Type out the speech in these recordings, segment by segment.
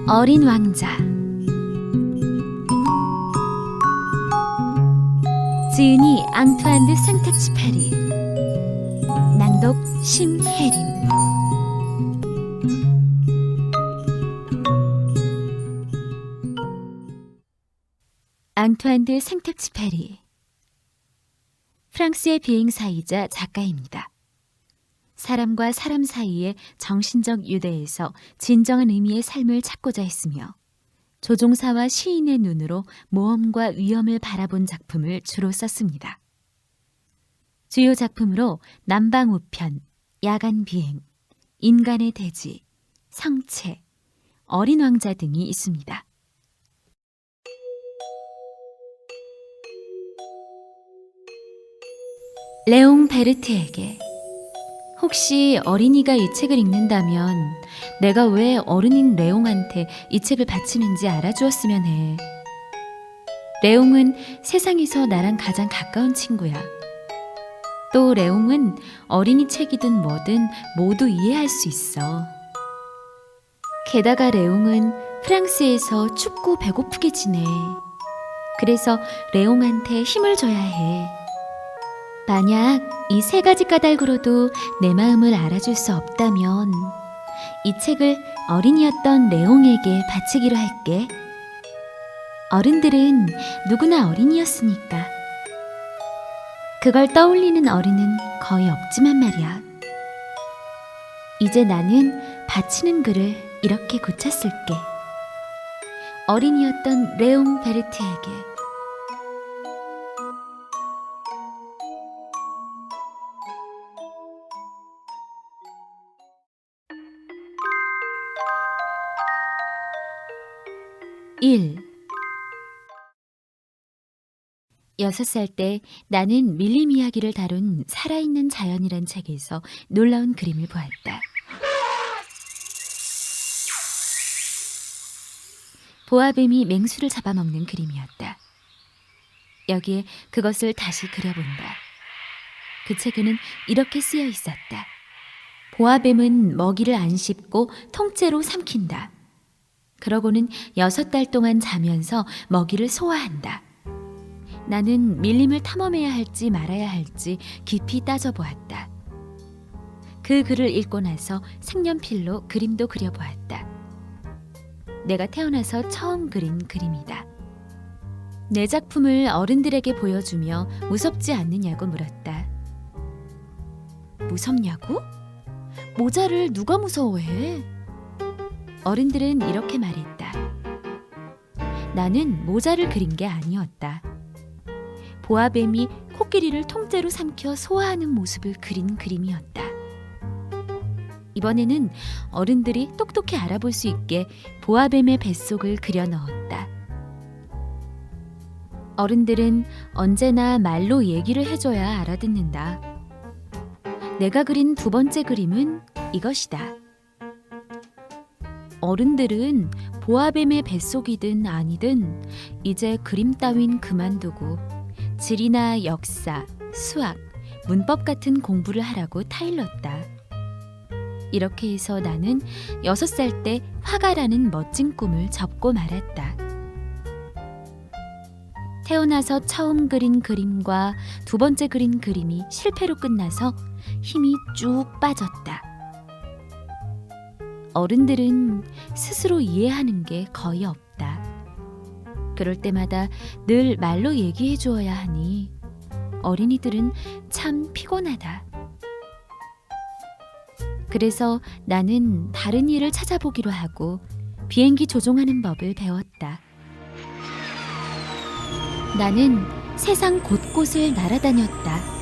어린 왕자. 지은이 앙투안 드 생텍쥐페리. 낭독 심혜림. 앙투안 드 생텍쥐페리. 프랑스의 비행사이자 작가입니다. 사람과 사람 사이의 정신적 유대에서 진정한 의미의 삶을 찾고자 했으며 조종사와 시인의 눈으로 모험과 위험을 바라본 작품을 주로 썼습니다. 주요 작품으로 남방우편, 야간비행, 인간의 대지, 성체, 어린 왕자 등이 있습니다. 레옹 베르트에게. 혹시 어린이가 이 책을 읽는다면 내가 왜 어른인 레옹한테 이 책을 바치는지 알아주었으면 해. 레옹은 세상에서 나랑 가장 가까운 친구야. 또 레옹은 어린이 책이든 뭐든 모두 이해할 수 있어. 게다가 레옹은 프랑스에서 춥고 배고프게 지내. 그래서 레옹한테 힘을 줘야 해. 만약 이 세 가지 까닭으로도 내 마음을 알아줄 수 없다면 이 책을 어린이였던 레옹에게 바치기로 할게. 어른들은 누구나 어린이였으니까. 그걸 떠올리는 어른은 거의 없지만 말이야. 이제 나는 바치는 글을 이렇게 고쳤을게. 어린이였던 레옹 베르트에게. 일. 6살 때 나는 밀림 이야기를 다룬 살아있는 자연이란 책에서 놀라운 그림을 보았다. 보아뱀이 맹수를 잡아먹는 그림이었다. 여기에 그것을 다시 그려본다. 그 책에는 이렇게 쓰여 있었다. 보아뱀은 먹이를 안 씹고 통째로 삼킨다. 그러고는 6달 동안 자면서 먹이를 소화한다. 나는 밀림을 탐험해야 할지 말아야 할지 깊이 따져보았다. 그 글을 읽고 나서 색연필로 그림도 그려보았다. 내가 태어나서 처음 그린 그림이다. 내 작품을 어른들에게 보여주며 무섭지 않느냐고 물었다. 무섭냐고? 모자를 누가 무서워해? 어른들은 이렇게 말했다. 나는 모자를 그린 게 아니었다. 보아뱀이 코끼리를 통째로 삼켜 소화하는 모습을 그린 그림이었다. 이번에는 어른들이 똑똑히 알아볼 수 있게 보아뱀의 뱃속을 그려 넣었다. 어른들은 언제나 말로 얘기를 해줘야 알아듣는다. 내가 그린 두 번째 그림은 이것이다. 어른들은 보아뱀의 뱃속이든 아니든 이제 그림 따윈 그만두고 지리나 역사, 수학, 문법 같은 공부를 하라고 타일렀다. 이렇게 해서 나는 6살 때 화가라는 멋진 꿈을 접고 말았다. 태어나서 처음 그린 그림과 두 번째 그린 그림이 실패로 끝나서 힘이 쭉 빠졌다. 어른들은 스스로 이해하는 게 거의 없다. 그럴 때마다 늘 말로 얘기해 주어야 하니 어린이들은 참 피곤하다. 그래서 나는 다른 일을 찾아보기로 하고 비행기 조종하는 법을 배웠다. 나는 세상 곳곳을 날아다녔다.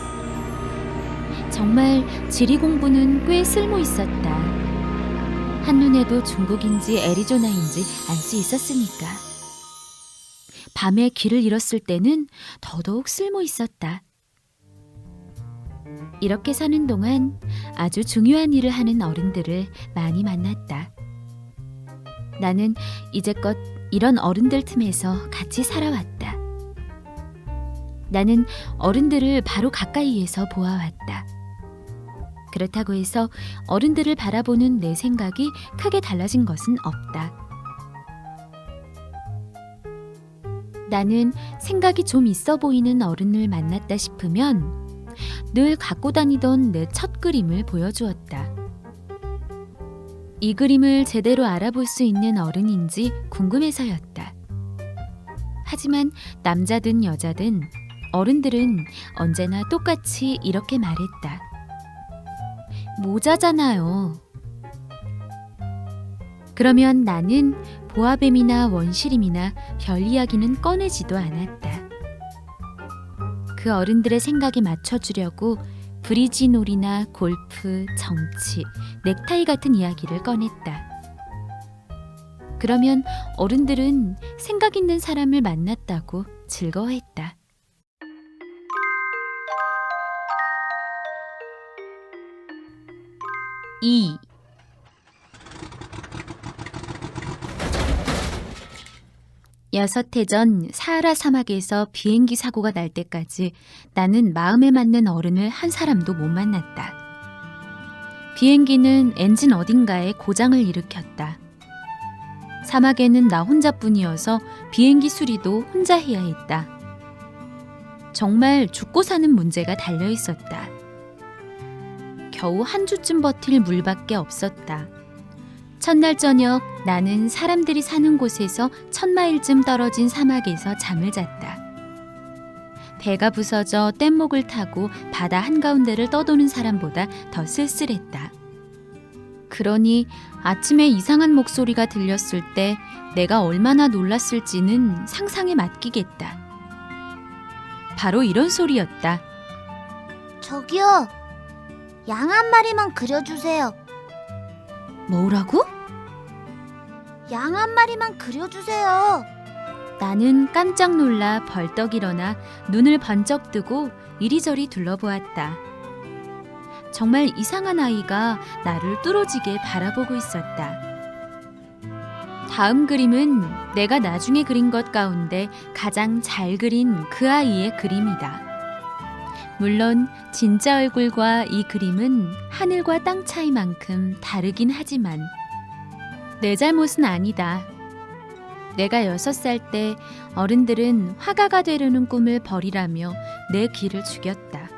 정말 지리 공부는 꽤 쓸모 있었다. 한눈에도 중국인지 애리조나인지 알 수 있었으니까. 밤에 길을 잃었을 때는 더더욱 쓸모 있었다. 이렇게 사는 동안 아주 중요한 일을 하는 어른들을 많이 만났다. 나는 이제껏 이런 어른들 틈에서 같이 살아왔다. 나는 어른들을 바로 가까이에서 보아왔다. 그렇다고 해서 어른들을 바라보는 내 생각이 크게 달라진 것은 없다. 나는 생각이 좀 있어 보이는 어른을 만났다 싶으면 늘 갖고 다니던 내 첫 그림을 보여주었다. 이 그림을 제대로 알아볼 수 있는 어른인지 궁금해서였다. 하지만 남자든 여자든 어른들은 언제나 똑같이 이렇게 말했다. 모자잖아요. 그러면 나는 보아뱀이나 원시림이나 별 이야기는 꺼내지도 않았다. 그 어른들의 생각에 맞춰주려고 브리지 놀이나 골프, 정치, 넥타이 같은 이야기를 꺼냈다. 그러면 어른들은 생각 있는 사람을 만났다고 즐거워했다. 2. 여섯 해 전 사하라 사막에서 비행기 사고가 날 때까지 나는 마음에 맞는 어른을 한 사람도 못 만났다. 비행기는 엔진 어딘가에 고장을 일으켰다. 사막에는 나 혼자뿐이어서 비행기 수리도 혼자 해야 했다. 정말 죽고 사는 문제가 달려 있었다. 겨우 한 주쯤 버틸 물밖에 없었다. 첫날 저녁 나는 사람들이 사는 곳에서 1000마일쯤 떨어진 사막에서 잠을 잤다. 배가 부서져 뗏목을 타고 바다 한가운데를 떠도는 사람보다 더 쓸쓸했다. 그러니 아침에 이상한 목소리가 들렸을 때 내가 얼마나 놀랐을지는 상상에 맡기겠다. 바로 이런 소리였다. 저기요, 양 한 마리만 그려주세요. 뭐라고? 양 한 마리만 그려주세요. 나는 깜짝 놀라 벌떡 일어나 눈을 번쩍 뜨고 이리저리 둘러보았다. 정말 이상한 아이가 나를 뚫어지게 바라보고 있었다. 다음 그림은 내가 나중에 그린 것 가운데 가장 잘 그린 그 아이의 그림이다. 물론 진짜 얼굴과 이 그림은 하늘과 땅 차이만큼 다르긴 하지만 내 잘못은 아니다. 내가 6살 때 어른들은 화가가 되려는 꿈을 버리라며 내 귀를 죽였다.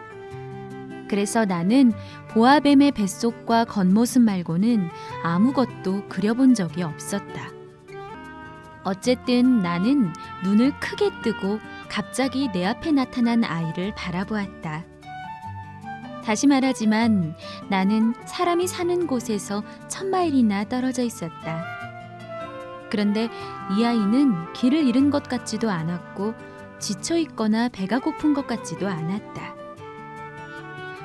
그래서 나는 보아뱀의 뱃속과 겉모습 말고는 아무것도 그려본 적이 없었다. 어쨌든 나는 눈을 크게 뜨고 갑자기 내 앞에 나타난 아이를 바라보았다. 다시 말하지만 나는 사람이 사는 곳에서 1000마일이나 떨어져 있었다. 그런데 이 아이는 길을 잃은 것 같지도 않았고 지쳐 있거나 배가 고픈 것 같지도 않았다.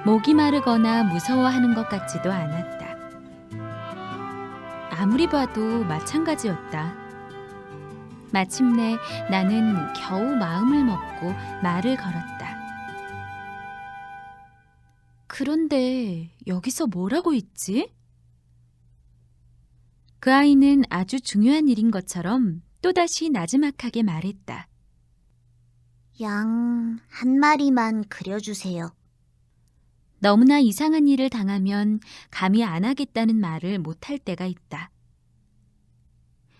목이 마르거나 무서워하는 것 같지도 않았다. 아무리 봐도 마찬가지였다. 마침내 나는 겨우 마음을 먹고 말을 걸었다. 그런데 여기서 뭐라고 있지? 그 아이는 아주 중요한 일인 것처럼 또다시 나지막하게 말했다. 양 한 마리만 그려주세요. 너무나 이상한 일을 당하면 감히 안 하겠다는 말을 못할 때가 있다.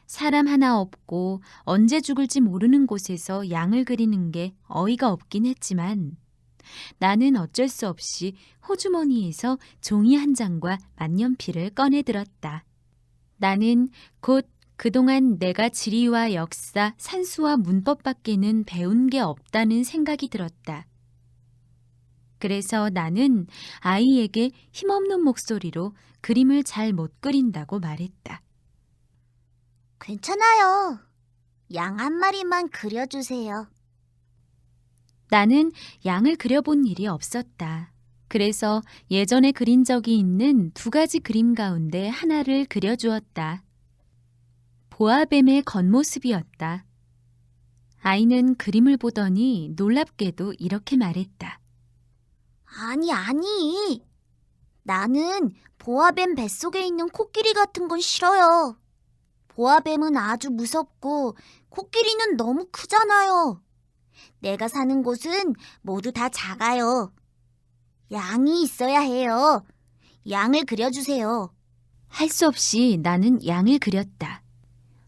사람 하나 없고 언제 죽을지 모르는 곳에서 양을 그리는 게 어이가 없긴 했지만 나는 어쩔 수 없이 호주머니에서 종이 한 장과 만년필을 꺼내들었다. 나는 곧 그동안 내가 지리와 역사, 산수와 문법밖에는 배운 게 없다는 생각이 들었다. 그래서 나는 아이에게 힘없는 목소리로 그림을 잘 못 그린다고 말했다. 괜찮아요. 양 한 마리만 그려주세요. 나는 양을 그려본 일이 없었다. 그래서 예전에 그린 적이 있는 2가지 그림 가운데 하나를 그려주었다. 보아뱀의 겉모습이었다. 아이는 그림을 보더니 놀랍게도 이렇게 말했다. 아니. 나는 보아뱀 뱃속에 있는 코끼리 같은 건 싫어요. 보아뱀은 아주 무섭고 코끼리는 너무 크잖아요. 내가 사는 곳은 모두 다 작아요. 양이 있어야 해요. 양을 그려주세요. 할 수 없이 나는 양을 그렸다.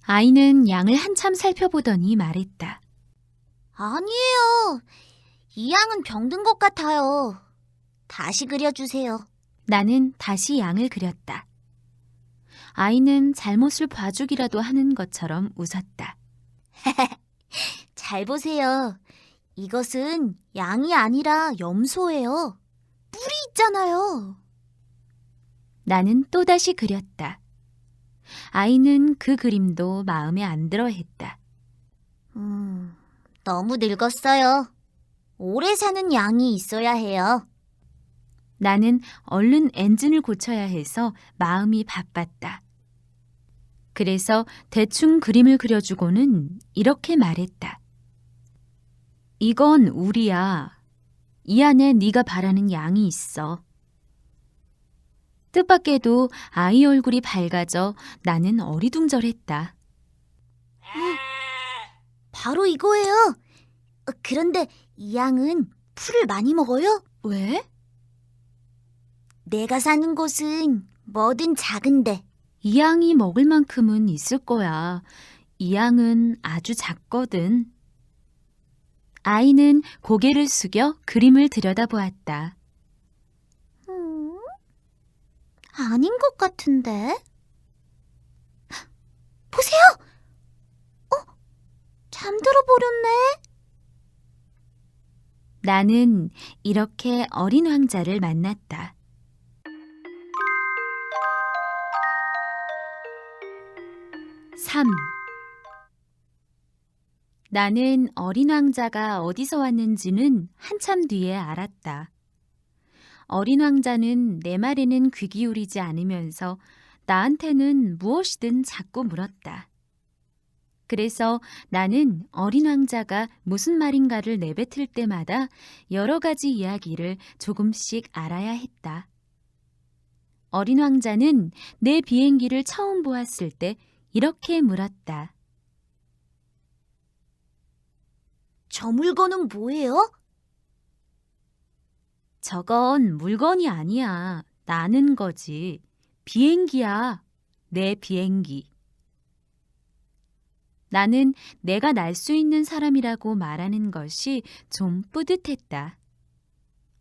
아이는 양을 한참 살펴보더니 말했다. 아니에요. 이 양은 병든 것 같아요. 다시 그려주세요. 나는 다시 양을 그렸다. 아이는 잘못을 봐주기라도 하는 것처럼 웃었다. 잘 보세요. 이것은 양이 아니라 염소예요. 뿔이 있잖아요. 나는 또다시 그렸다. 아이는 그 그림도 마음에 안 들어 했다. 너무 늙었어요. 오래 사는 양이 있어야 해요. 나는 얼른 엔진을 고쳐야 해서 마음이 바빴다. 그래서 대충 그림을 그려주고는 이렇게 말했다. 이건 우리야. 이 안에 네가 바라는 양이 있어. 뜻밖에도 아이 얼굴이 밝아져 나는 어리둥절했다. 바로 이거예요. 그런데 이 양은 풀을 많이 먹어요? 왜? 내가 사는 곳은 뭐든 작은데. 이 양이 먹을 만큼은 있을 거야. 이 양은 아주 작거든. 아이는 고개를 숙여 그림을 들여다보았다. 아닌 것 같은데. 보세요! 잠들어 버렸네. 나는 이렇게 어린 왕자를 만났다. 3. 나는 어린 왕자가 어디서 왔는지는 한참 뒤에 알았다. 어린 왕자는 내 말에는 귀 기울이지 않으면서 나한테는 무엇이든 자꾸 물었다. 그래서 나는 어린 왕자가 무슨 말인가를 내뱉을 때마다 여러 가지 이야기를 조금씩 알아야 했다. 어린 왕자는 내 비행기를 처음 보았을 때 이렇게 물었다. 저 물건은 뭐예요? 저건 물건이 아니야. 나는 거지. 비행기야. 내 비행기. 나는 내가 날 수 있는 사람이라고 말하는 것이 좀 뿌듯했다.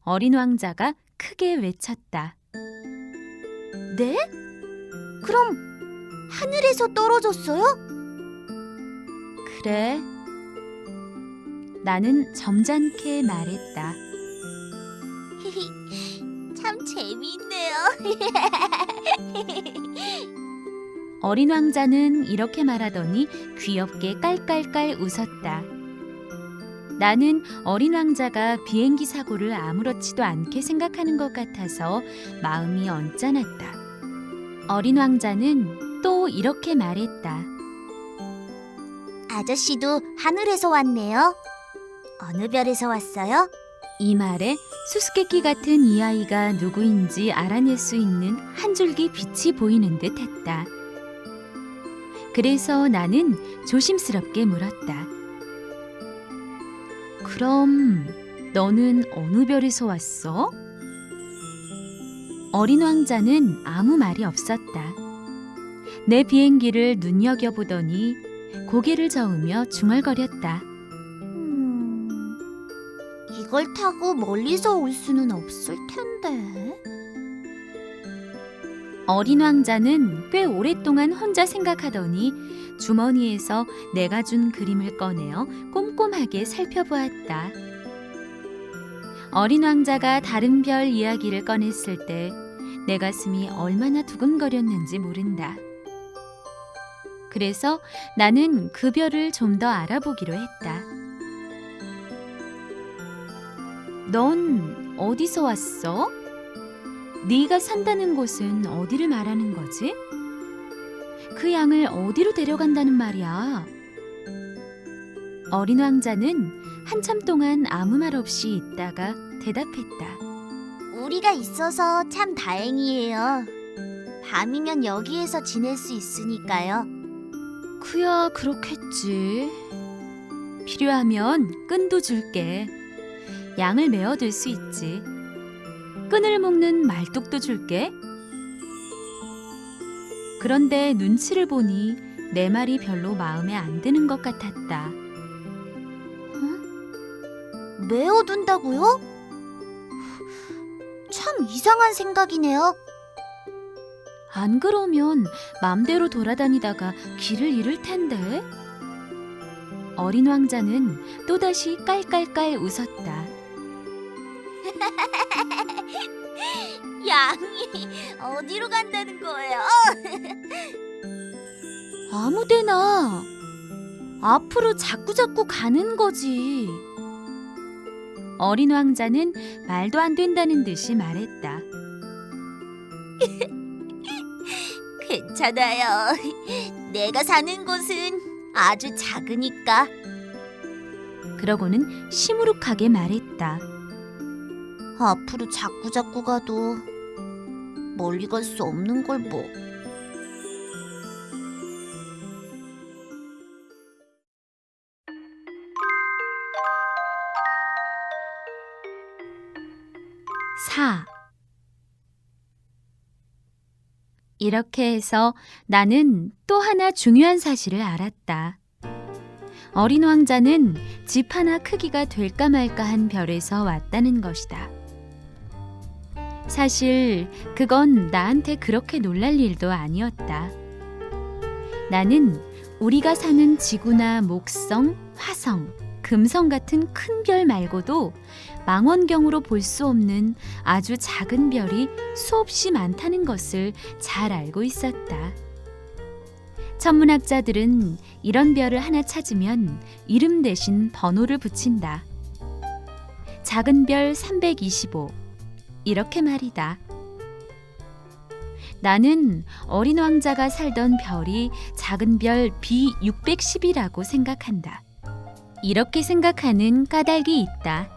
어린 왕자가 크게 외쳤다. 네? 그럼 하늘에서 떨어졌어요? 그래. 나는 점잖게 말했다. 참 재미있네요. 어린 왕자는 이렇게 말하더니 귀엽게 깔깔깔 웃었다. 나는 어린 왕자가 비행기 사고를 아무렇지도 않게 생각하는 것 같아서 마음이 언짢았다. 어린 왕자는 또 이렇게 말했다. 아저씨도 하늘에서 왔네요. 어느 별에서 왔어요? 이 말에 수수께끼 같은 이 아이가 누구인지 알아낼 수 있는 한 줄기 빛이 보이는 듯 했다. 그래서 나는 조심스럽게 물었다. 그럼 너는 어느 별에서 왔어? 어린 왕자는 아무 말이 없었다. 내 비행기를 눈여겨보더니 고개를 저으며 중얼거렸다. 이걸 타고 멀리서 올 수는 없을 텐데. 어린 왕자는 꽤 오랫동안 혼자 생각하더니 주머니에서 내가 준 그림을 꺼내어 꼼꼼하게 살펴보았다. 어린 왕자가 다른 별 이야기를 꺼냈을 때 내 가슴이 얼마나 두근거렸는지 모른다. 그래서 나는 그 별을 좀 더 알아보기로 했다. 넌 어디서 왔어? 네가 산다는 곳은 어디를 말하는 거지? 그 양을 어디로 데려간다는 말이야? 어린 왕자는 한참 동안 아무 말 없이 있다가 대답했다. 우리가 있어서 참 다행이에요. 밤이면 여기에서 지낼 수 있으니까요. 그야 그렇겠지. 필요하면 끈도 줄게. 양을 메어둘 수 있지. 끈을 묶는 말뚝도 줄게. 그런데 눈치를 보니 내 말이 별로 마음에 안 드는 것 같았다. 메어둔다고요? 참 이상한 생각이네요. 안 그러면 맘대로 돌아다니다가 길을 잃을 텐데. 어린 왕자는 또다시 깔깔깔 웃었다. 양이 어디로 간다는 거예요? 아무데나. 앞으로 자꾸자꾸 가는 거지. 어린 왕자는 말도 안 된다는 듯이 말했다. 괜찮아요. 내가 사는 곳은 아주 작으니까. 그러고는 시무룩하게 말했다. 앞으로 자꾸자꾸 가도 멀리 갈 수 없는 걸 뭐. 사. 이렇게 해서 나는 또 하나 중요한 사실을 알았다. 어린 왕자는 집 하나 크기가 될까 말까 한 별에서 왔다는 것이다. 사실 그건 나한테 그렇게 놀랄 일도 아니었다. 나는 우리가 사는 지구나 목성, 화성, 금성 같은 큰 별 말고도 망원경으로 볼 수 없는 아주 작은 별이 수없이 많다는 것을 잘 알고 있었다. 천문학자들은 이런 별을 하나 찾으면 이름 대신 번호를 붙인다. 작은 별 325, 이렇게 말이다. 나는 어린 왕자가 살던 별이 작은 별 B610이라고 생각한다. 이렇게 생각하는 까닭이 있다.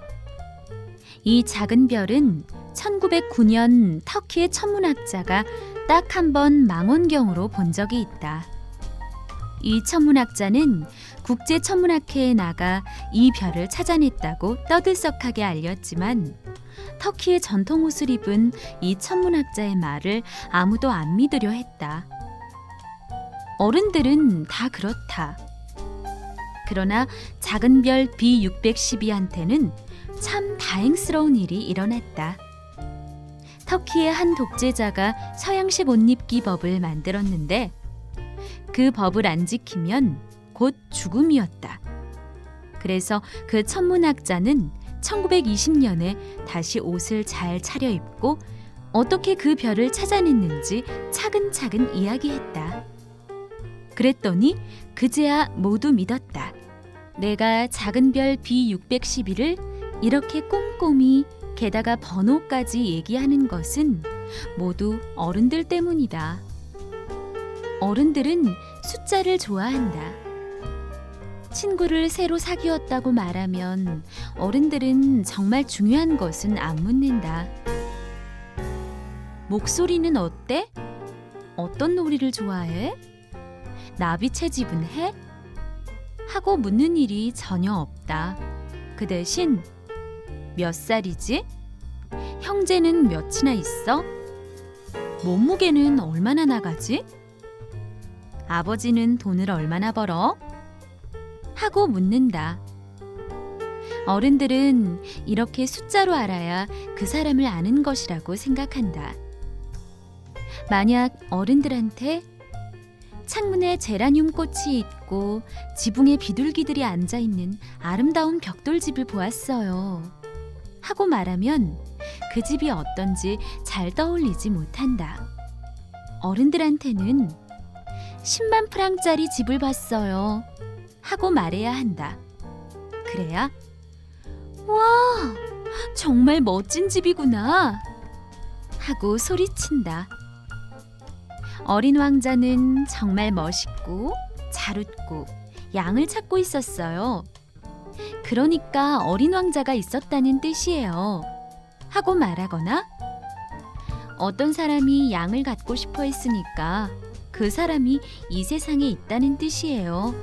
이 작은 별은 1909년 터키의 천문학자가 딱 한 번 망원경으로 본 적이 있다. 이 천문학자는 국제천문학회에 나가 이 별을 찾아냈다고 떠들썩하게 알렸지만 터키의 전통 옷을 입은 이 천문학자의 말을 아무도 안 믿으려 했다. 어른들은 다 그렇다. 그러나 작은 별 B612한테는 참 다행스러운 일이 일어났다. 터키의 한 독재자가 서양식 옷 입기 법을 만들었는데 그 법을 안 지키면 곧 죽음이었다. 그래서 그 천문학자는 1920년에 다시 옷을 잘 차려입고 어떻게 그 별을 찾아냈는지 차근차근 이야기했다. 그랬더니 그제야 모두 믿었다. 내가 작은 별 B612를 이렇게 꼼꼼히 게다가 번호까지 얘기하는 것은 모두 어른들 때문이다. 어른들은 숫자를 좋아한다. 친구를 새로 사귀었다고 말하면 어른들은 정말 중요한 것은 안 묻는다. 목소리는 어때? 어떤 놀이를 좋아해? 나비 채집은 해? 하고 묻는 일이 전혀 없다. 그 대신 몇 살이지? 형제는 몇이나 있어? 몸무게는 얼마나 나가지? 아버지는 돈을 얼마나 벌어? 하고 묻는다. 어른들은 이렇게 숫자로 알아야 그 사람을 아는 것이라고 생각한다. 만약 어른들한테 창문에 제라늄 꽃이 있고 지붕에 비둘기들이 앉아있는 아름다운 벽돌집을 보았어요 하고 말하면 그 집이 어떤지 잘 떠올리지 못한다. 어른들한테는 10만 프랑짜리 집을 봤어요 하고 말해야 한다. 그래야 와, 정말 멋진 집이구나 하고 소리친다. 어린 왕자는 정말 멋있고 잘 웃고 양을 찾고 있었어요. 그러니까 어린 왕자가 있었다는 뜻이에요 하고 말하거나 어떤 사람이 양을 갖고 싶어 했으니까 그 사람이 이 세상에 있다는 뜻이에요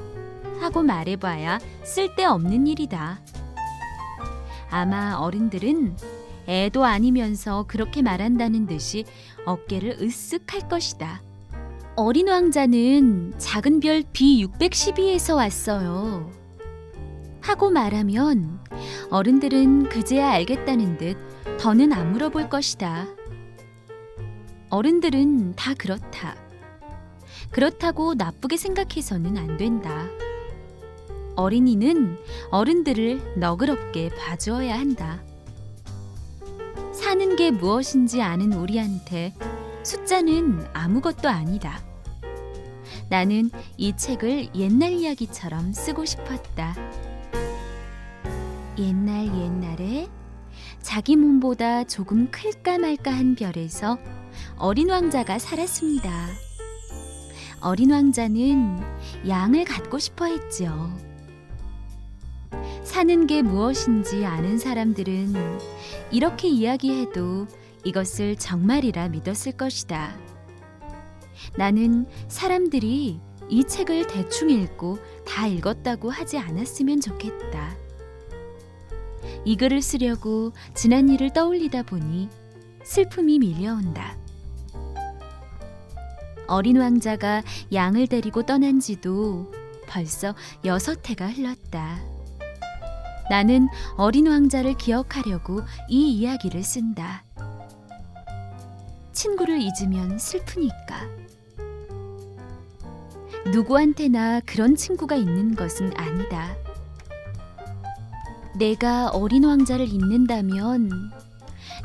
하고 말해봐야 쓸데없는 일이다. 아마 어른들은 애도 아니면서 그렇게 말한다는 듯이 어깨를 으쓱 할 것이다. 어린 왕자는 작은 별 B612에서 왔어요. 하고 말하면 어른들은 그제야 알겠다는 듯 더는 안 물어볼 것이다. 어른들은 다 그렇다. 그렇다고 나쁘게 생각해서는 안 된다. 어린이는 어른들을 너그럽게 봐주어야 한다. 사는 게 무엇인지 아는 우리한테 숫자는 아무것도 아니다. 나는 이 책을 옛날 이야기처럼 쓰고 싶었다. 옛날에 자기 몸보다 조금 클까 말까 한 별에서 어린 왕자가 살았습니다. 어린 왕자는 양을 갖고 싶어 했죠. 사는 게 무엇인지 아는 사람들은 이렇게 이야기해도 이것을 정말이라 믿었을 것이다. 나는 사람들이 이 책을 대충 읽고 다 읽었다고 하지 않았으면 좋겠다. 이 글을 쓰려고 지난 일을 떠올리다 보니 슬픔이 밀려온다. 어린 왕자가 양을 데리고 떠난 지도 벌써 6해가 흘렀다. 나는 어린 왕자를 기억하려고 이 이야기를 쓴다. 친구를 잊으면 슬프니까. 누구한테나 그런 친구가 있는 것은 아니다. 내가 어린 왕자를 잊는다면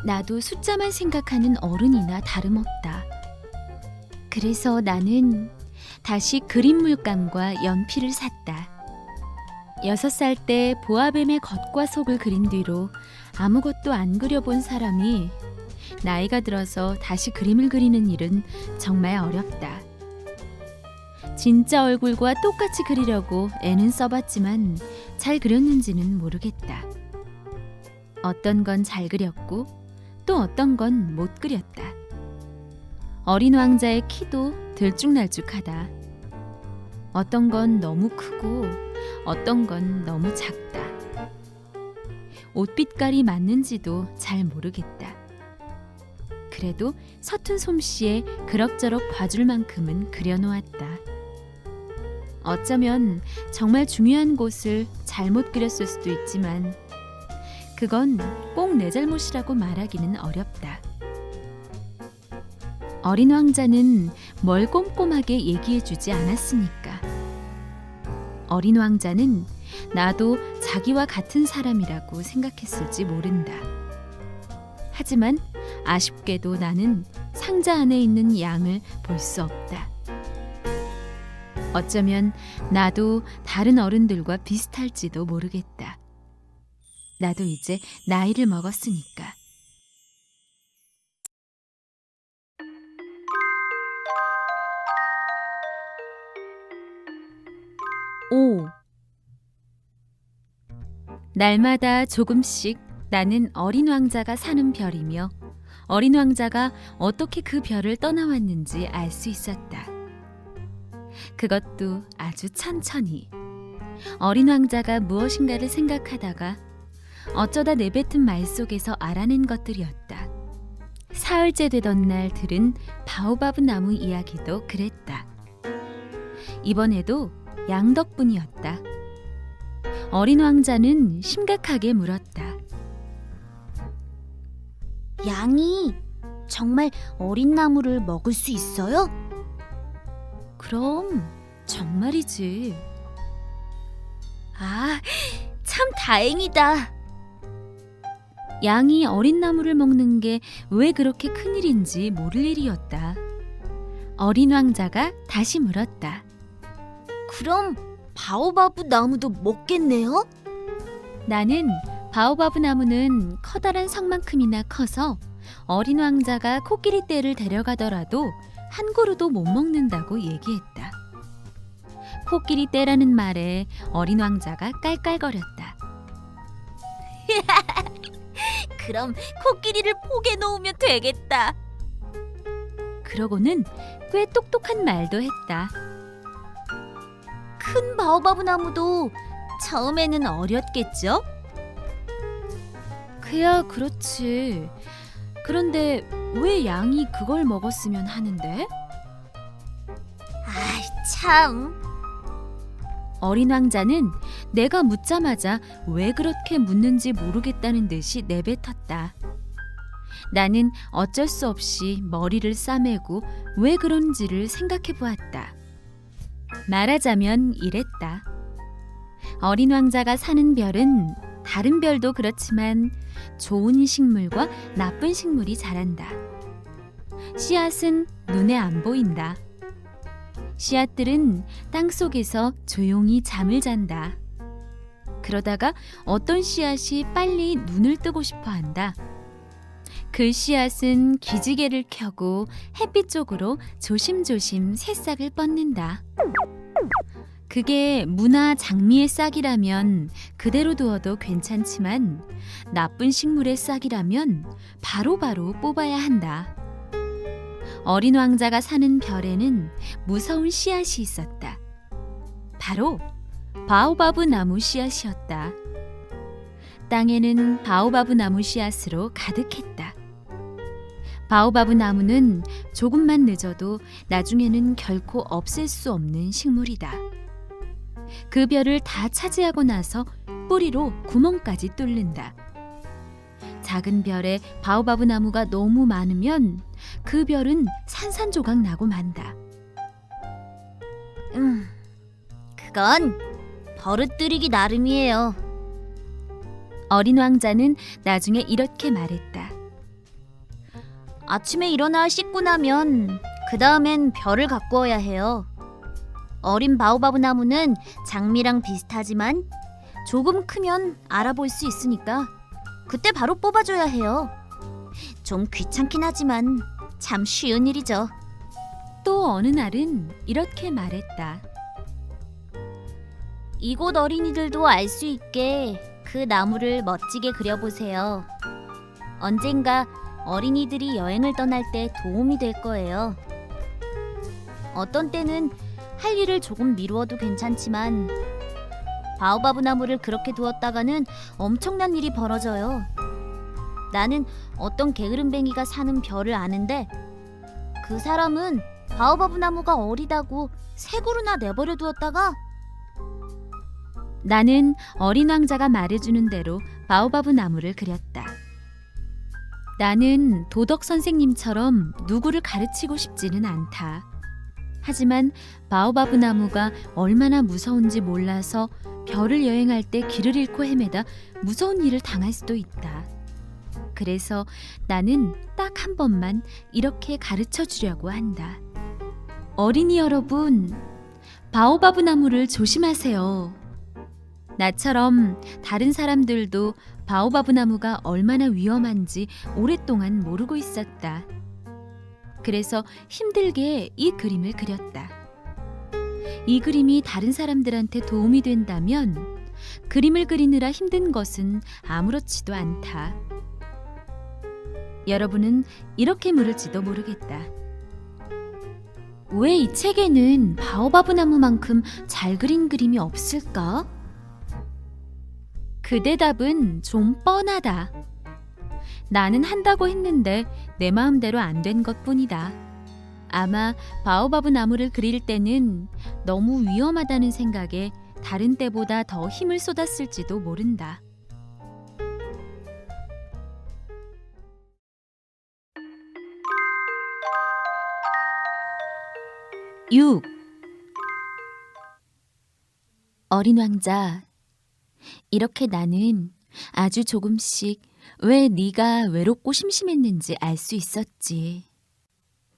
나도 숫자만 생각하는 어른이나 다름없다. 그래서 나는 다시 그림 물감과 연필을 샀다. 6살 때 보아뱀의 겉과 속을 그린 뒤로 아무것도 안 그려본 사람이 나이가 들어서 다시 그림을 그리는 일은 정말 어렵다. 진짜 얼굴과 똑같이 그리려고 애는 써봤지만 잘 그렸는지는 모르겠다. 어떤 건 잘 그렸고 또 어떤 건 못 그렸다. 어린 왕자의 키도 들쭉날쭉하다. 어떤 건 너무 크고 어떤 건 너무 작다. 옷 빛깔이 맞는지도 잘 모르겠다. 그래도 서툰 솜씨에 그럭저럭 봐줄 만큼은 그려놓았다. 어쩌면 정말 중요한 곳을 잘못 그렸을 수도 있지만 그건 꼭 내 잘못이라고 말하기는 어렵다. 어린 왕자는 뭘 꼼꼼하게 얘기해주지 않았으니까. 어린 왕자는 나도 자기와 같은 사람이라고 생각했을지 모른다. 하지만 아쉽게도 나는 상자 안에 있는 양을 볼 수 없다. 어쩌면 나도 다른 어른들과 비슷할지도 모르겠다. 나도 이제 나이를 먹었으니까. 5. 날마다 조금씩 나는 어린 왕자가 사는 별이며 어린 왕자가 어떻게 그 별을 떠나왔는지 알 수 있었다. 그것도 아주 천천히. 어린 왕자가 무엇인가를 생각하다가 어쩌다 내뱉은 말 속에서 알아낸 것들이었다. 사흘째 되던 날 들은 바오바브 나무 이야기도 그랬다. 이번에도 양 덕분이었다. 어린 왕자는 심각하게 물었다. 양이 정말 어린 나무를 먹을 수 있어요? 그럼 정말이지. 아, 참 다행이다. 양이 어린 나무를 먹는 게 왜 그렇게 큰일인지 모를 일이었다. 어린 왕자가 다시 물었다. 그럼 바오바브 나무도 먹겠네요? 나는 바오바브 나무는 커다란 성만큼이나 커서 어린 왕자가 코끼리 떼를 데려가더라도 한 그루도 못 먹는다고 얘기했다. 코끼리 떼라는 말에 어린 왕자가 깔깔거렸다. 그럼 코끼리를 포개 놓으면 되겠다. 그러고는 꽤 똑똑한 말도 했다. 큰 바오바브 나무도 처음에는 어렸겠죠? 그야 그렇지. 그런데 왜 양이 그걸 먹었으면 하는데? 아이, 참. 어린 왕자는 내가 묻자마자 왜 그렇게 묻는지 모르겠다는 듯이 내뱉었다. 나는 어쩔 수 없이 머리를 싸매고 왜 그런지를 생각해 보았다. 말하자면 이랬다. 어린 왕자가 사는 별은 다른 별도 그렇지만 좋은 식물과 나쁜 식물이 자란다. 씨앗은 눈에 안 보인다. 씨앗들은 땅속에서 조용히 잠을 잔다. 그러다가 어떤 씨앗이 빨리 눈을 뜨고 싶어 한다. 그 씨앗은 기지개를 켜고 햇빛 쪽으로 조심조심 새싹을 뻗는다. 그게 무나 장미의 싹이라면 그대로 두어도 괜찮지만 나쁜 식물의 싹이라면 바로바로 뽑아야 한다. 어린 왕자가 사는 별에는 무서운 씨앗이 있었다. 바로 바오바브 나무 씨앗이었다. 땅에는 바오바브 나무 씨앗으로 가득했다. 바오바브 나무는 조금만 늦어도 나중에는 결코 없앨 수 없는 식물이다. 그 별을 다 차지하고 나서 뿌리로 구멍까지 뚫는다. 작은 별에 바오바브 나무가 너무 많으면 그 별은 산산조각 나고 만다. 그건 버릇들이기 나름이에요. 어린 왕자는 나중에 이렇게 말했다. 아침에 일어나 씻고 나면 그 다음엔 별을 가꾸어야 해요. 어린 바오바브 나무는 장미랑 비슷하지만 조금 크면 알아볼 수 있으니까 그때 바로 뽑아줘야 해요. 좀 귀찮긴 하지만 참 쉬운 일이죠. 또 어느 날은 이렇게 말했다. 이곳 어린이들도 알 수 있게 그 나무를 멋지게 그려보세요. 언젠가 어린이들이 여행을 떠날 때 도움이 될 거예요. 어떤 때는 할 일을 조금 미루어도 괜찮지만 바오바브 나무를 그렇게 두었다가는 엄청난 일이 벌어져요. 나는 어떤 게으름뱅이가 사는 별을 아는데 그 사람은 바오바브 나무가 어리다고 새 그루나 내버려 두었다가 나는 어린 왕자가 말해주는 대로 바오바브 나무를 그렸다. 나는 도덕 선생님처럼 누구를 가르치고 싶지는 않다. 하지만 바오바브 나무가 얼마나 무서운지 몰라서 별을 여행할 때 길을 잃고 헤매다 무서운 일을 당할 수도 있다. 그래서 나는 딱 한 번만 이렇게 가르쳐 주려고 한다. 어린이 여러분, 바오바브 나무를 조심하세요. 나처럼 다른 사람들도 바오바브 나무가 얼마나 위험한지 오랫동안 모르고 있었다. 그래서 힘들게 이 그림을 그렸다. 이 그림이 다른 사람들한테 도움이 된다면 그림을 그리느라 힘든 것은 아무렇지도 않다. 여러분은 이렇게 물을지도 모르겠다. 왜 이 책에는 바오바브 나무만큼 잘 그린 그림이 없을까? 그 대답은 좀 뻔하다. 나는 한다고 했는데 내 마음대로 안 된 것뿐이다. 아마 바오바브 나무를 그릴 때는 너무 위험하다는 생각에 다른 때보다 더 힘을 쏟았을지도 모른다. 6. 어린 왕자, 이렇게 나는 아주 조금씩 왜 네가 외롭고 심심했는지 알 수 있었지.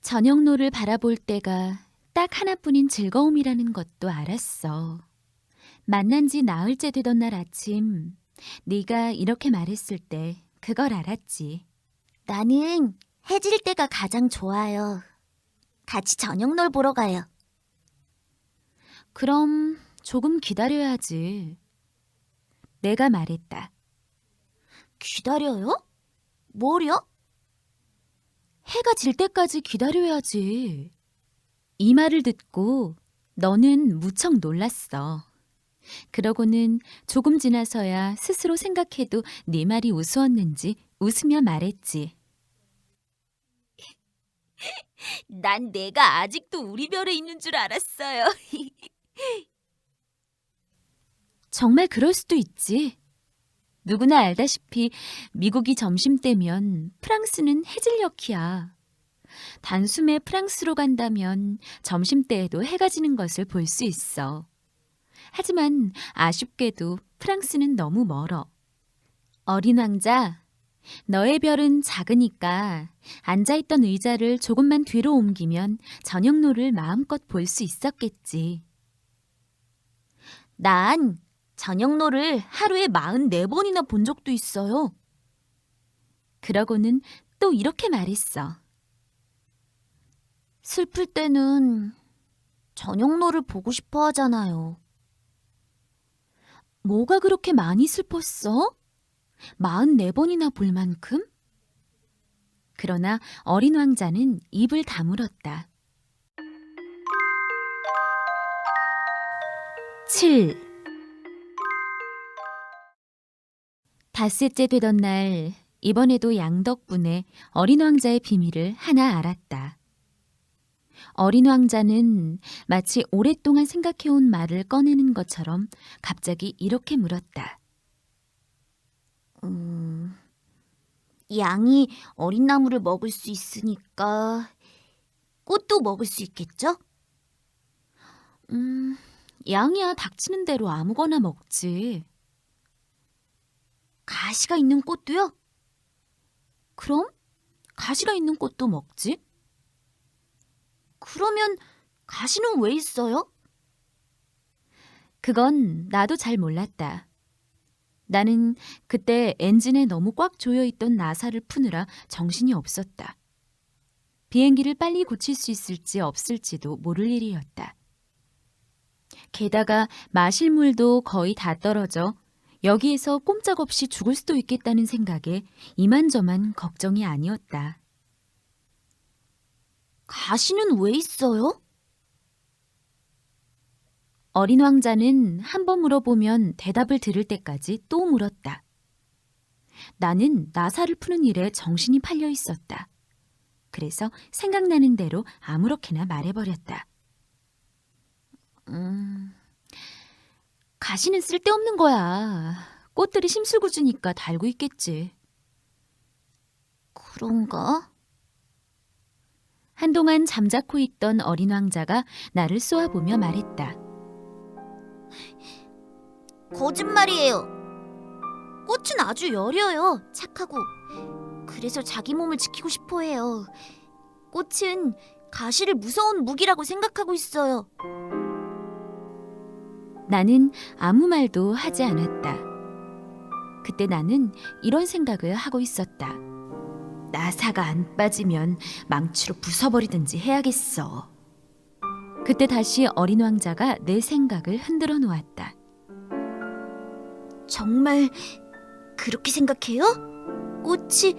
저녁노를 바라볼 때가 딱 하나뿐인 즐거움이라는 것도 알았어. 만난 지 나흘째 되던 날 아침, 네가 이렇게 말했을 때 그걸 알았지. 나는 해 질 때가 가장 좋아요. 같이 저녁놀 보러 가요. 그럼 조금 기다려야지. 내가 말했다. 기다려요? 뭘요? 해가 질 때까지 기다려야지. 이 말을 듣고 너는 무척 놀랐어. 그러고는 조금 지나서야 스스로 생각해도 네 말이 우스웠는지 웃으며 말했지. 난 내가 아직도 우리 별에 있는 줄 알았어요. 정말 그럴 수도 있지. 누구나 알다시피 미국이 점심때면 프랑스는 해질녘이야. 단숨에 프랑스로 간다면 점심때에도 해가 지는 것을 볼 수 있어. 하지만 아쉽게도 프랑스는 너무 멀어. 어린 왕자, 너의 별은 작으니까 앉아있던 의자를 조금만 뒤로 옮기면 저녁노를 마음껏 볼 수 있었겠지. 난 저녁노를 하루에 44번이나 본 적도 있어요. 그러고는 또 이렇게 말했어. 슬플 때는 저녁노를 보고 싶어 하잖아요. 뭐가 그렇게 많이 슬펐어? 44번이나 볼 만큼? 그러나 어린 왕자는 입을 다물었다. 7. 닷새째 되던 날, 이번에도 양 덕분에 어린 왕자의 비밀을 하나 알았다. 어린 왕자는 마치 오랫동안 생각해온 말을 꺼내는 것처럼 갑자기 이렇게 물었다. 양이 어린 나무를 먹을 수 있으니까 꽃도 먹을 수 있겠죠? 양이야 닥치는 대로 아무거나 먹지. 가시가 있는 꽃도요? 그럼 가시가 있는 꽃도 먹지? 그러면 가시는 왜 있어요? 그건 나도 잘 몰랐다. 나는 그때 엔진에 너무 꽉 조여있던 나사를 푸느라 정신이 없었다. 비행기를 빨리 고칠 수 있을지 없을지도 모를 일이었다. 게다가 마실 물도 거의 다 떨어져 여기에서 꼼짝없이 죽을 수도 있겠다는 생각에 이만저만 걱정이 아니었다. 가시는 왜 있어요? 어린 왕자는 한 번 물어보면 대답을 들을 때까지 또 물었다. 나는 나사를 푸는 일에 정신이 팔려 있었다. 그래서 생각나는 대로 아무렇게나 말해버렸다. 가시는 쓸데없는 거야. 꽃들이 심술구주니까 달고 있겠지. 그런가? 한동안 잠자코 있던 어린 왕자가 나를 쏘아보며 말했다. 거짓말이에요. 꽃은 아주 여려요. 착하고. 그래서 자기 몸을 지키고 싶어 해요. 꽃은 가시를 무서운 무기라고 생각하고 있어요. 나는 아무 말도 하지 않았다. 그때 나는 이런 생각을 하고 있었다. 나사가 안 빠지면 망치로 부숴버리든지 해야겠어. 그때 다시 어린 왕자가 내 생각을 흔들어 놓았다. 정말 그렇게 생각해요? 꽃이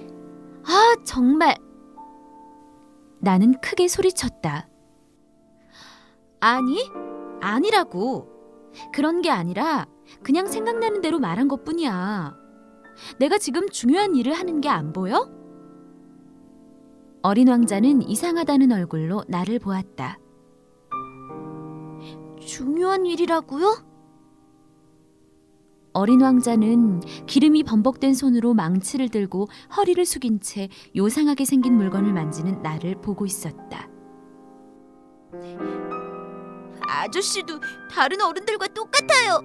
정말. 나는 크게 소리쳤다. 아니, 아니라고. 그런 게 아니라 그냥 생각나는 대로 말한 것뿐이야. 내가 지금 중요한 일을 하는 게 안 보여? 어린 왕자는 이상하다는 얼굴로 나를 보았다. 중요한 일이라고요? 어린 왕자는 기름이 범벅된 손으로 망치를 들고 허리를 숙인 채 요상하게 생긴 물건을 만지는 나를 보고 있었다. 아저씨도 다른 어른들과 똑같아요.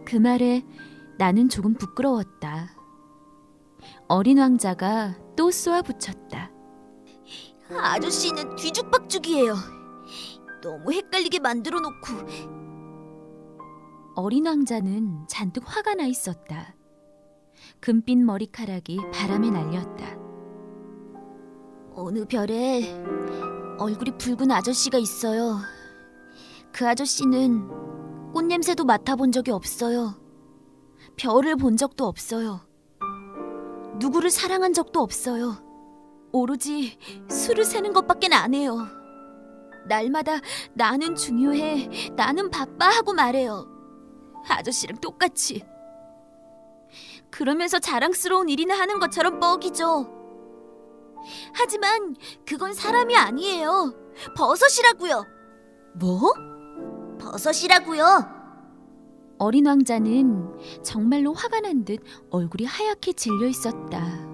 그 말에 나는 조금 부끄러웠다. 어린 왕자가 또 쏘아붙였다. 아저씨는 뒤죽박죽이에요. 너무 헷갈리게 만들어 놓고. 어린 왕자는 잔뜩 화가 나 있었다. 금빛 머리카락이 바람에 날렸다. 어느 별에 얼굴이 붉은 아저씨가 있어요. 그 아저씨는 꽃냄새도 맡아본 적이 없어요. 별을 본 적도 없어요. 누구를 사랑한 적도 없어요. 오로지 술을 새는 것밖엔 안 해요. 날마다 나는 중요해, 나는 바빠 하고 말해요. 아저씨랑 똑같이. 그러면서 자랑스러운 일이나 하는 것처럼 뻐기죠. 하지만 그건 사람이 아니에요. 버섯이라고요. 뭐? 버섯이라고요. 어린 왕자는 정말로 화가 난 듯 얼굴이 하얗게 질려 있었다.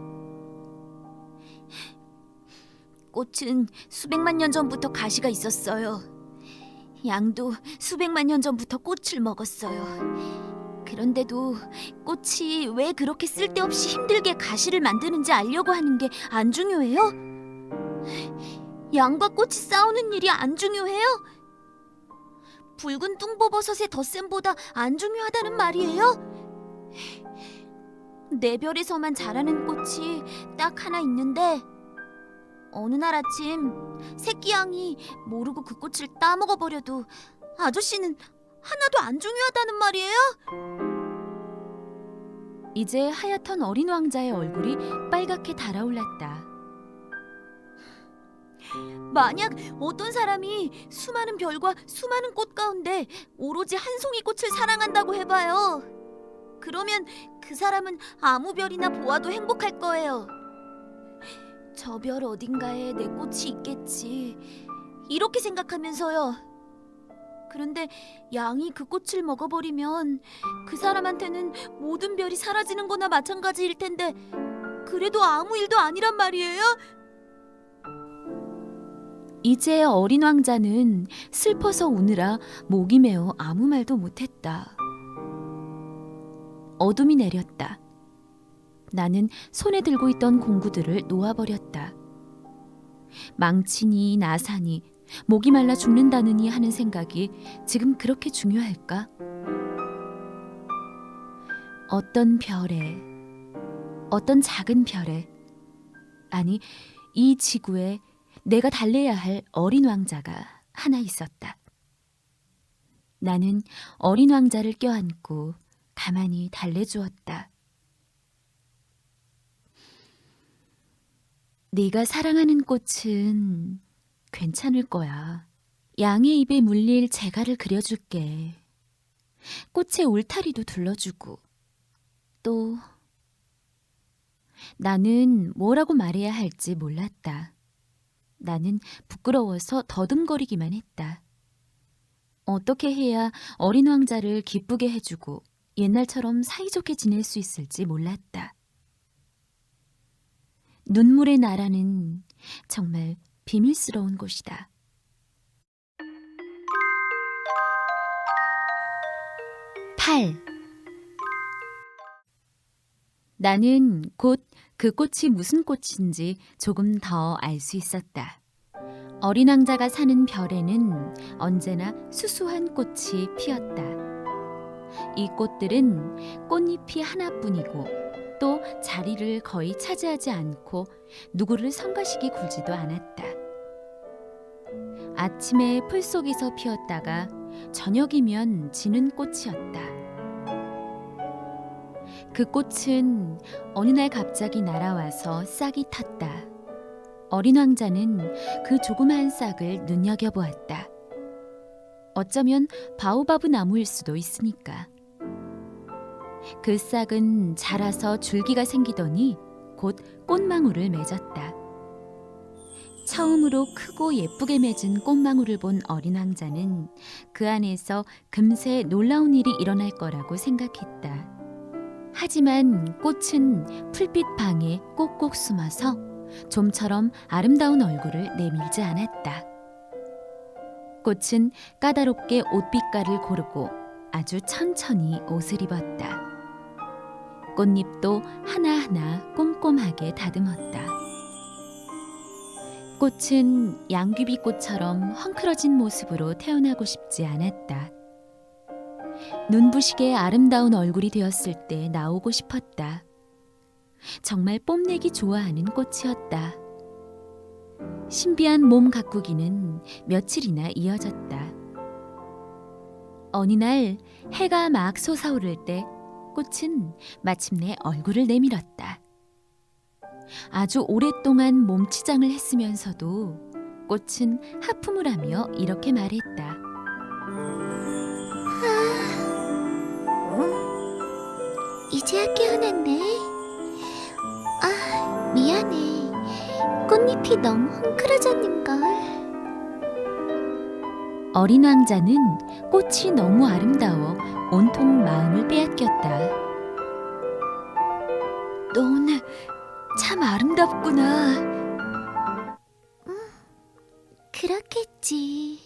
꽃은 수백만 년 전부터 가시가 있었어요. 양도 수백만 년 전부터 꽃을 먹었어요. 그런데도 꽃이 왜 그렇게 쓸데없이 힘들게 가시를 만드는지 알려고 하는 게 안 중요해요? 양과 꽃이 싸우는 일이 안 중요해요? 붉은 뚱보버섯의 덧셈보다 안 중요하다는 말이에요? 내 별에서만 자라는 꽃이 딱 하나 있는데 어느 날 아침 새끼 양이 모르고 그 꽃을 따먹어 버려도 아저씨는 하나도 안 중요하다는 말이에요? 이제 하얗던 어린 왕자의 얼굴이 빨갛게 달아올랐다. 만약 어떤 사람이 수많은 별과 수많은 꽃 가운데 오로지 한 송이 꽃을 사랑한다고 해봐요. 그러면 그 사람은 아무 별이나 보아도 행복할 거예요. 저 별 어딘가에 내 꽃이 있겠지. 이렇게 생각하면서요. 그런데 양이 그 꽃을 먹어버리면 그 사람한테는 모든 별이 사라지는 거나 마찬가지일 텐데 그래도 아무 일도 아니란 말이에요? 이제 어린 왕자는 슬퍼서 우느라 목이 메어 아무 말도 못했다. 어둠이 내렸다. 나는 손에 들고 있던 공구들을 놓아버렸다. 망치니 나사니 목이 말라 죽는다느니 하는 생각이 지금 그렇게 중요할까? 어떤 별에, 어떤 작은 별에, 아니 이 지구에 내가 달래야 할 어린 왕자가 하나 있었다. 나는 어린 왕자를 껴안고 가만히 달래주었다. 네가 사랑하는 꽃은 괜찮을 거야. 양의 입에 물릴 재갈을 그려줄게. 꽃의 울타리도 둘러주고. 또 나는 뭐라고 말해야 할지 몰랐다. 나는 부끄러워서 더듬거리기만 했다. 어떻게 해야 어린 왕자를 기쁘게 해주고 옛날처럼 사이좋게 지낼 수 있을지 몰랐다. 눈물의 나라는 정말 비밀스러운 곳이다. 나는 곧 그 꽃이 무슨 꽃인지 조금 더 알 수 있었다. 어린 왕자가 사는 별에는 언제나 수수한 꽃이 피었다. 이 꽃들은 꽃잎이 하나뿐이고 또 자리를 거의 차지하지 않고 누구를 성가시게 굴지도 않았다. 아침에 풀 속에서 피었다가 저녁이면 지는 꽃이었다. 그 꽃은 어느 날 갑자기 날아와서 싹이 텄다. 어린 왕자는 그 조그마한 싹을 눈여겨보았다. 어쩌면 바오바브 나무일 수도 있으니까. 그 싹은 자라서 줄기가 생기더니 곧 꽃망울을 맺었다. 처음으로 크고 예쁘게 맺은 꽃망울을 본 어린 왕자는 그 안에서 금세 놀라운 일이 일어날 거라고 생각했다. 하지만 꽃은 풀빛 방에 꼭꼭 숨어서 좀처럼 아름다운 얼굴을 내밀지 않았다. 꽃은 까다롭게 옷빛깔을 고르고 아주 천천히 옷을 입었다. 꽃잎도 하나하나 꼼꼼하게 다듬었다. 꽃은 양귀비꽃처럼 헝클어진 모습으로 태어나고 싶지 않았다. 눈부시게 아름다운 얼굴이 되었을 때 나오고 싶었다. 정말 뽐내기 좋아하는 꽃이었다. 신비한 몸 가꾸기는 며칠이나 이어졌다. 어느 날 해가 막 솟아오를 때 꽃은 마침내 얼굴을 내밀었다. 아주 오랫동안 몸치장을 했으면서도 꽃은 하품을 하며 이렇게 말했다. 이제야 깨어났네. 아, 미안해. 꽃잎이 너무 헝클어졌는걸. 어린 왕자는 꽃이 너무 아름다워 온통 마음을 빼앗겼다. 너 오늘 참 아름답구나. 그렇겠지.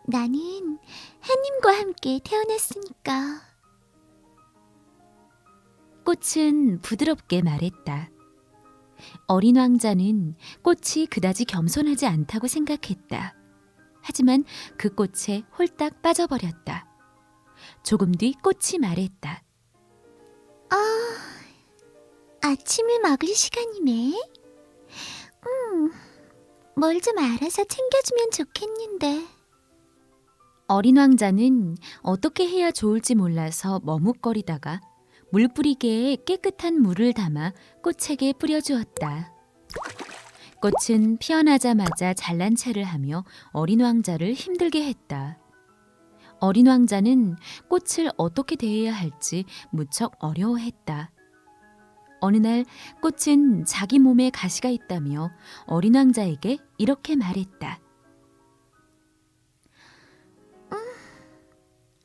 나는 하님과 함께 태어났으니까. 꽃은 부드럽게 말했다. 어린 왕자는 꽃이 그다지 겸손하지 않다고 생각했다. 하지만 그 꽃에 홀딱 빠져버렸다. 조금 뒤 꽃이 말했다. 아침을 먹을 시간이네. 뭘 좀 알아서 챙겨주면 좋겠는데. 어린 왕자는 어떻게 해야 좋을지 몰라서 머뭇거리다가 물뿌리개에 깨끗한 물을 담아 꽃에게 뿌려주었다. 꽃은 피어나자마자 잘난 체를 하며 어린 왕자를 힘들게 했다. 어린 왕자는 꽃을 어떻게 대해야 할지 무척 어려워했다. 어느 날 꽃은 자기 몸에 가시가 있다며 어린 왕자에게 이렇게 말했다.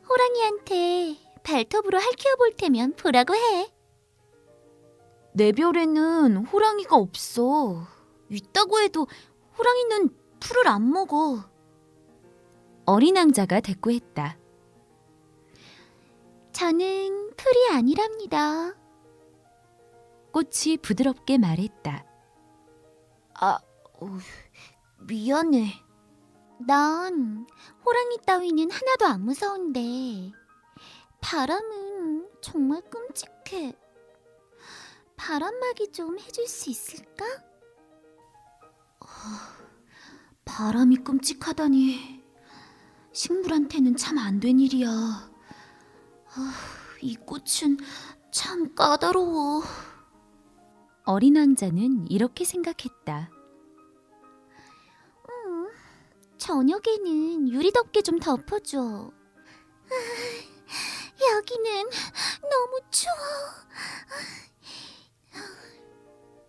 호랑이한테 발톱으로 핥혀볼 테면 보라고 해. 내 별에는 호랑이가 없어. 있다고 해도 호랑이는 풀을 안 먹어. 어린 왕자가 대꾸했다. 저는 풀이 아니랍니다. 꽃이 부드럽게 말했다. 미안해. 난 호랑이 따위는 하나도 안 무서운데 바람은 정말 끔찍해. 바람막이 좀 해줄 수 있을까? 바람이 끔찍하다니. 식물한테는 참 안 된 일이야. 이 꽃은 참 까다로워. 어린 왕자는 이렇게 생각했다. 저녁에는 유리덮개 좀 덮어줘. 여기는 너무 추워.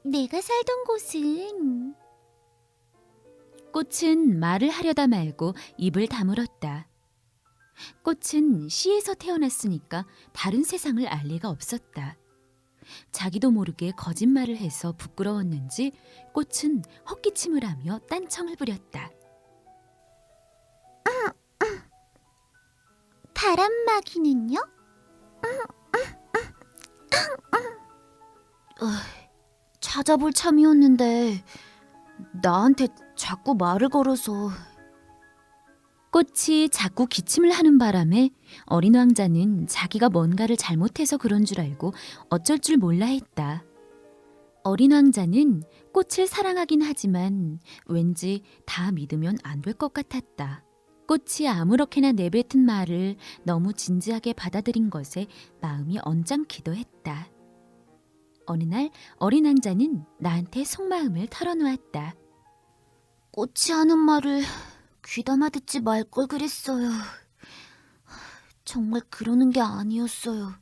내가 살던 곳은... 꽃은 말을 하려다 말고 입을 다물었다. 꽃은 씨에서 태어났으니까 다른 세상을 알 리가 없었다. 자기도 모르게 거짓말을 해서 부끄러웠는지 꽃은 헛기침을 하며 딴청을 부렸다. 바람막이는요? 찾아볼 참이었는데 나한테 자꾸 말을 걸어서. 꽃이 자꾸 기침을 하는 바람에 어린 왕자는 자기가 뭔가를 잘못해서 그런 줄 알고 어쩔 줄 몰라 했다. 어린 왕자는 꽃을 사랑하긴 하지만 왠지 다 믿으면 안 될 것 같았다. 꽃이 아무렇게나 내뱉은 말을 너무 진지하게 받아들인 것에 마음이 언짢기도 했다. 어느 날 어린 왕자는 나한테 속마음을 털어놓았다. 꽃이 하는 말을 귀담아 듣지 말 걸 그랬어요. 정말 그러는 게 아니었어요.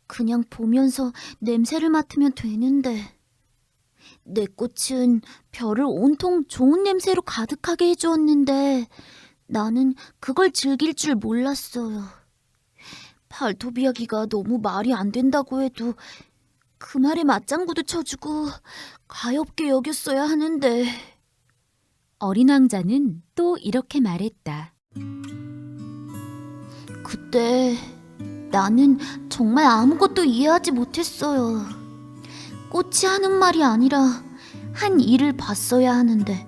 그냥 보면서 냄새를 맡으면 되는데 내 꽃은 별을 온통 좋은 냄새로 가득하게 해주었는데 나는 그걸 즐길 줄 몰랐어요. 발톱 이야기가 너무 말이 안 된다고 해도 그 말에 맞장구도 쳐주고 가엾게 여겼어야 하는데. 어린 왕자는 또 이렇게 말했다. 그때 나는 정말 아무것도 이해하지 못했어요. 꽃이 하는 말이 아니라 한 일을 봤어야 하는데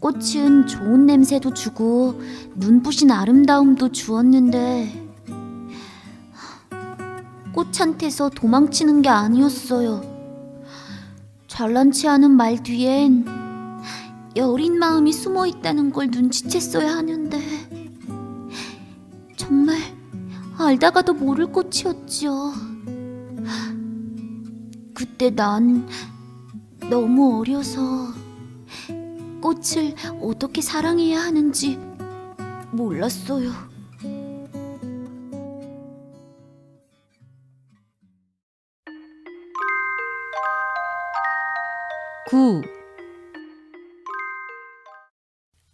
꽃은 좋은 냄새도 주고 눈부신 아름다움도 주었는데 꽃한테서 도망치는 게 아니었어요. 잘난 체 하는 말 뒤엔 여린 마음이 숨어 있다는 걸 눈치챘어야 하는데 정말 알다가도 모를 꽃이었죠. 그때 난 너무 어려서 꽃을 어떻게 사랑해야 하는지 몰랐어요. 9.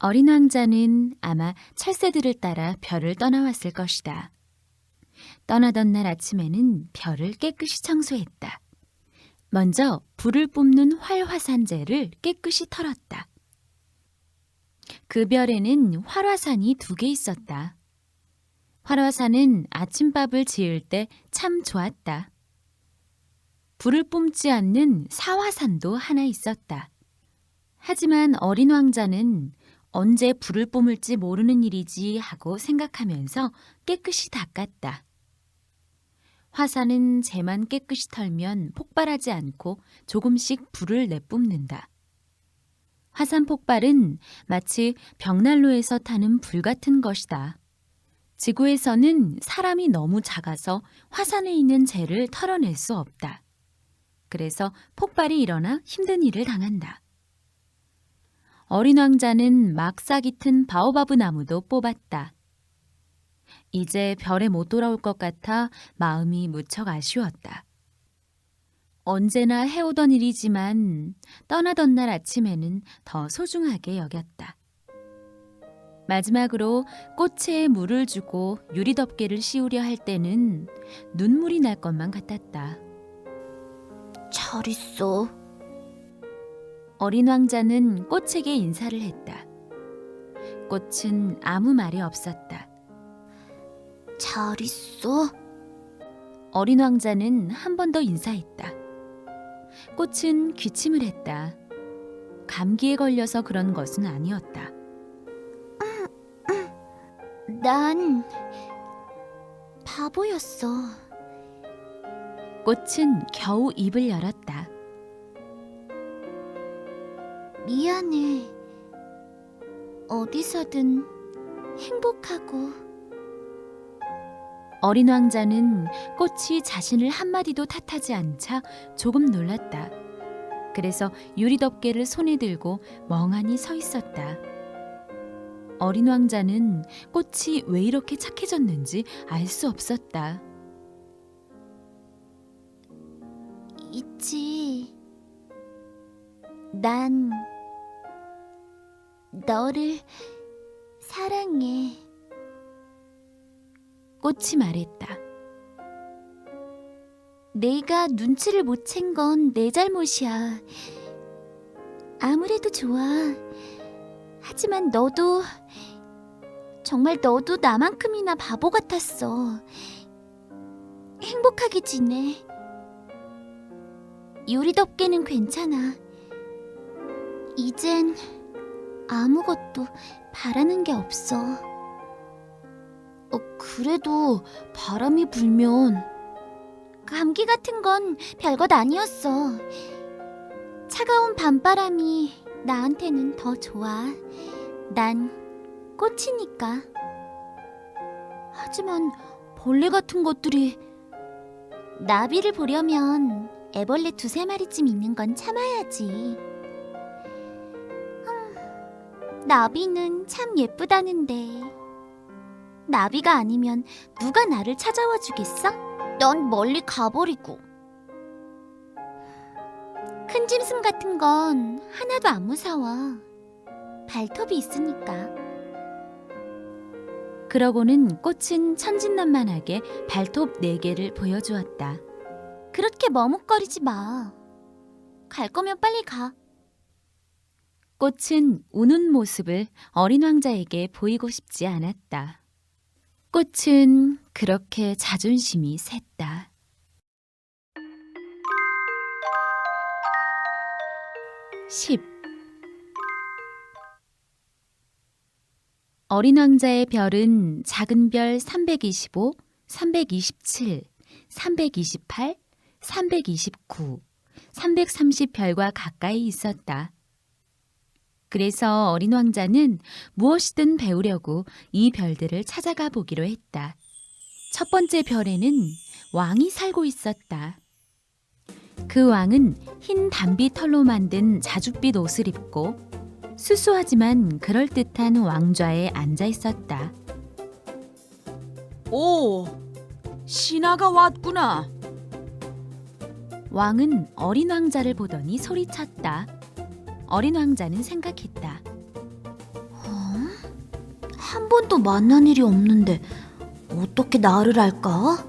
어린 왕자는 아마 철새들을 따라 별을 떠나왔을 것이다. 떠나던 날 아침에는 별을 깨끗이 청소했다. 먼저 불을 뿜는 활화산재를 깨끗이 털었다. 그 별에는 활화산이 2개 있었다. 활화산은 아침밥을 지을 때 참 좋았다. 불을 뿜지 않는 사화산도 하나 있었다. 하지만 어린 왕자는 언제 불을 뿜을지 모르는 일이지 하고 생각하면서 깨끗이 닦았다. 화산은 재만 깨끗이 털면 폭발하지 않고 조금씩 불을 내뿜는다. 화산 폭발은 마치 벽난로에서 타는 불 같은 것이다. 지구에서는 사람이 너무 작아서 화산에 있는 재를 털어낼 수 없다. 그래서 폭발이 일어나 힘든 일을 당한다. 어린 왕자는 막싹이 튼 바오바브 나무도 뽑았다. 이제 별에 못 돌아올 것 같아 마음이 무척 아쉬웠다. 언제나 해오던 일이지만 떠나던 날 아침에는 더 소중하게 여겼다. 마지막으로 꽃에 물을 주고 유리덮개를 씌우려 할 때는 눈물이 날 것만 같았다. 잘 있어. 어린 왕자는 꽃에게 인사를 했다. 꽃은 아무 말이 없었다. 잘 있어. 어린 왕자는 한 번 더 인사했다. 꽃은 기침을 했다. 감기에 걸려서 그런 것은 아니었다. 난 바보였어. 꽃은 겨우 입을 열었다. 미안해. 어디서든 행복하고. 어린 왕자는 꽃이 자신을 한마디도 탓하지 않자 조금 놀랐다. 그래서 유리덮개를 손에 들고 멍하니 서 있었다. 어린 왕자는 꽃이 왜 이렇게 착해졌는지 알 수 없었다. 있지. 난 너를 사랑해. 꽃이 말했다. 내가 눈치를 못 챈 건 내 잘못이야. 아무래도 좋아. 하지만 너도 정말 너도 나만큼이나 바보 같았어. 행복하게 지내. 유리덮개는 괜찮아. 이젠 아무것도 바라는 게 없어. 그래도 바람이 불면 감기 같은 건 별것 아니었어. 차가운 밤바람이 나한테는 더 좋아. 난 꽃이니까. 하지만 벌레 같은 것들이 나비를 보려면 애벌레 2-3마리쯤 있는 건 참아야지. 나비는 참 예쁘다는데 나비가 아니면 누가 나를 찾아와 주겠어? 넌 멀리 가버리고. 큰 짐승 같은 건 하나도 안 무서워. 발톱이 있으니까. 그러고는 꽃은 천진난만하게 발톱 4개를 보여주었다. 그렇게 머뭇거리지 마. 갈 거면 빨리 가. 꽃은 우는 모습을 어린 왕자에게 보이고 싶지 않았다. 꽃은 그렇게 자존심이 셌다. 10. 어린 왕자의 별은 작은 별 325, 327, 328, 329, 330별과 가까이 있었다. 그래서 어린 왕자는 무엇이든 배우려고 이 별들을 찾아가 보기로 했다. 첫 번째 별에는 왕이 살고 있었다. 그 왕은 흰 담비 털로 만든 자줏빛 옷을 입고 수수하지만 그럴듯한 왕좌에 앉아 있었다. 오, 신하가 왔구나. 왕은 어린 왕자를 보더니 소리쳤다. 어린 왕자는 생각했다. 한 번도 만난 일이 없는데 어떻게 나를 알까?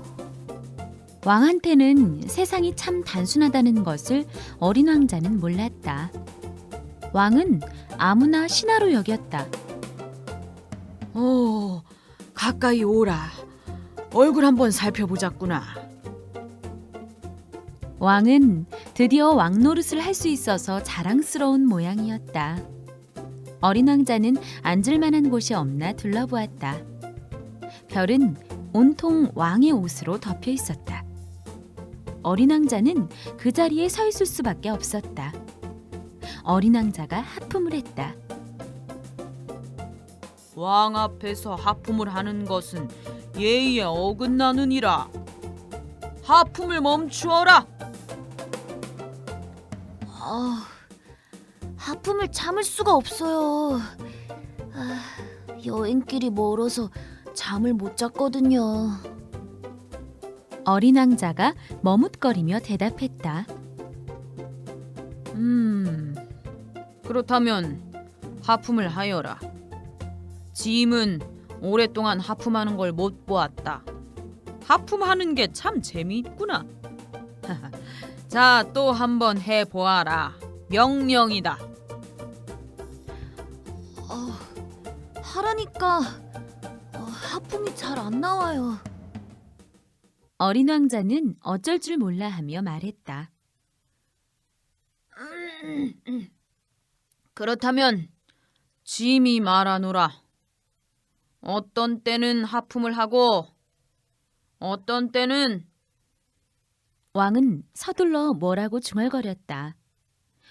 왕한테는 세상이 참 단순하다는 것을 어린 왕자는 몰랐다. 왕은 아무나 신하로 여겼다. 오, 가까이 오라. 얼굴 한번 살펴보자꾸나. 왕은 드디어 왕 노릇을 할 수 있어서 자랑스러운 모양이었다. 어린 왕자는 앉을 만한 곳이 없나 둘러보았다. 별은 온통 왕의 옷으로 덮여 있었다. 어린 왕자는 그 자리에 서 있을 수밖에 없었다. 어린 왕자가 하품을 했다. 왕 앞에서 하품을 하는 것은 예의에 어긋나느니라. 하품을 멈추어라. 하품을 참을 수가 없어요. 여행길이 멀어서 잠을 못 잤거든요. 어린 왕자가 머뭇거리며 대답했다. 그렇다면 하품을 하여라. 짐은 오랫동안 하품하는 걸 못 보았다. 하품하는 게 참 재미있구나. 자, 또 한번 해보아라. 명령이다. 하라니까 하품이 잘 안 나와요. 어린 왕자는 어쩔 줄 몰라 하며 말했다. 그렇다면 짐이 말하노라. 어떤 때는 하품을 하고 어떤 때는. 왕은 서둘러 뭐라고 중얼거렸다.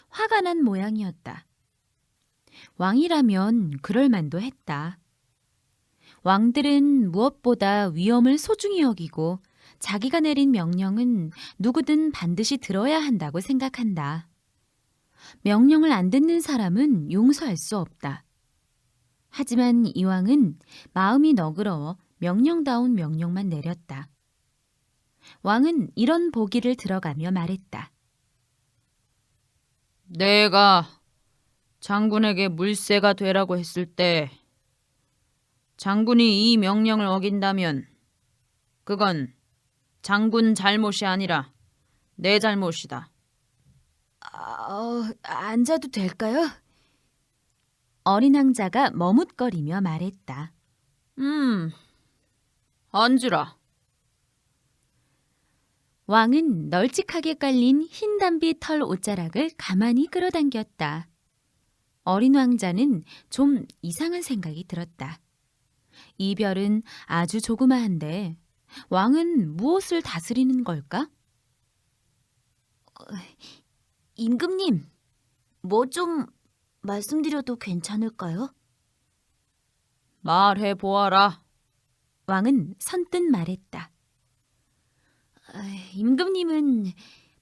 화가 난 모양이었다. 왕이라면 그럴 만도 했다. 왕들은 무엇보다 위엄을 소중히 여기고 자기가 내린 명령은 누구든 반드시 들어야 한다고 생각한다. 명령을 안 듣는 사람은 용서할 수 없다. 하지만 이 왕은 마음이 너그러워 명령다운 명령만 내렸다. 왕은 이런 보기를 들어가며 말했다. 내가 장군에게 물새가 되라고 했을 때 장군이 이 명령을 어긴다면 그건 장군 잘못이 아니라 내 잘못이다. 앉아도 될까요? 어린 왕자가 머뭇거리며 말했다. 앉으라. 왕은 널찍하게 깔린 흰 담비 털 옷자락을 가만히 끌어당겼다. 어린 왕자는 좀 이상한 생각이 들었다. 이 별은 아주 조그마한데 왕은 무엇을 다스리는 걸까? 임금님, 뭐 좀 말씀드려도 괜찮을까요? 말해보아라. 왕은 선뜻 말했다. 임금님은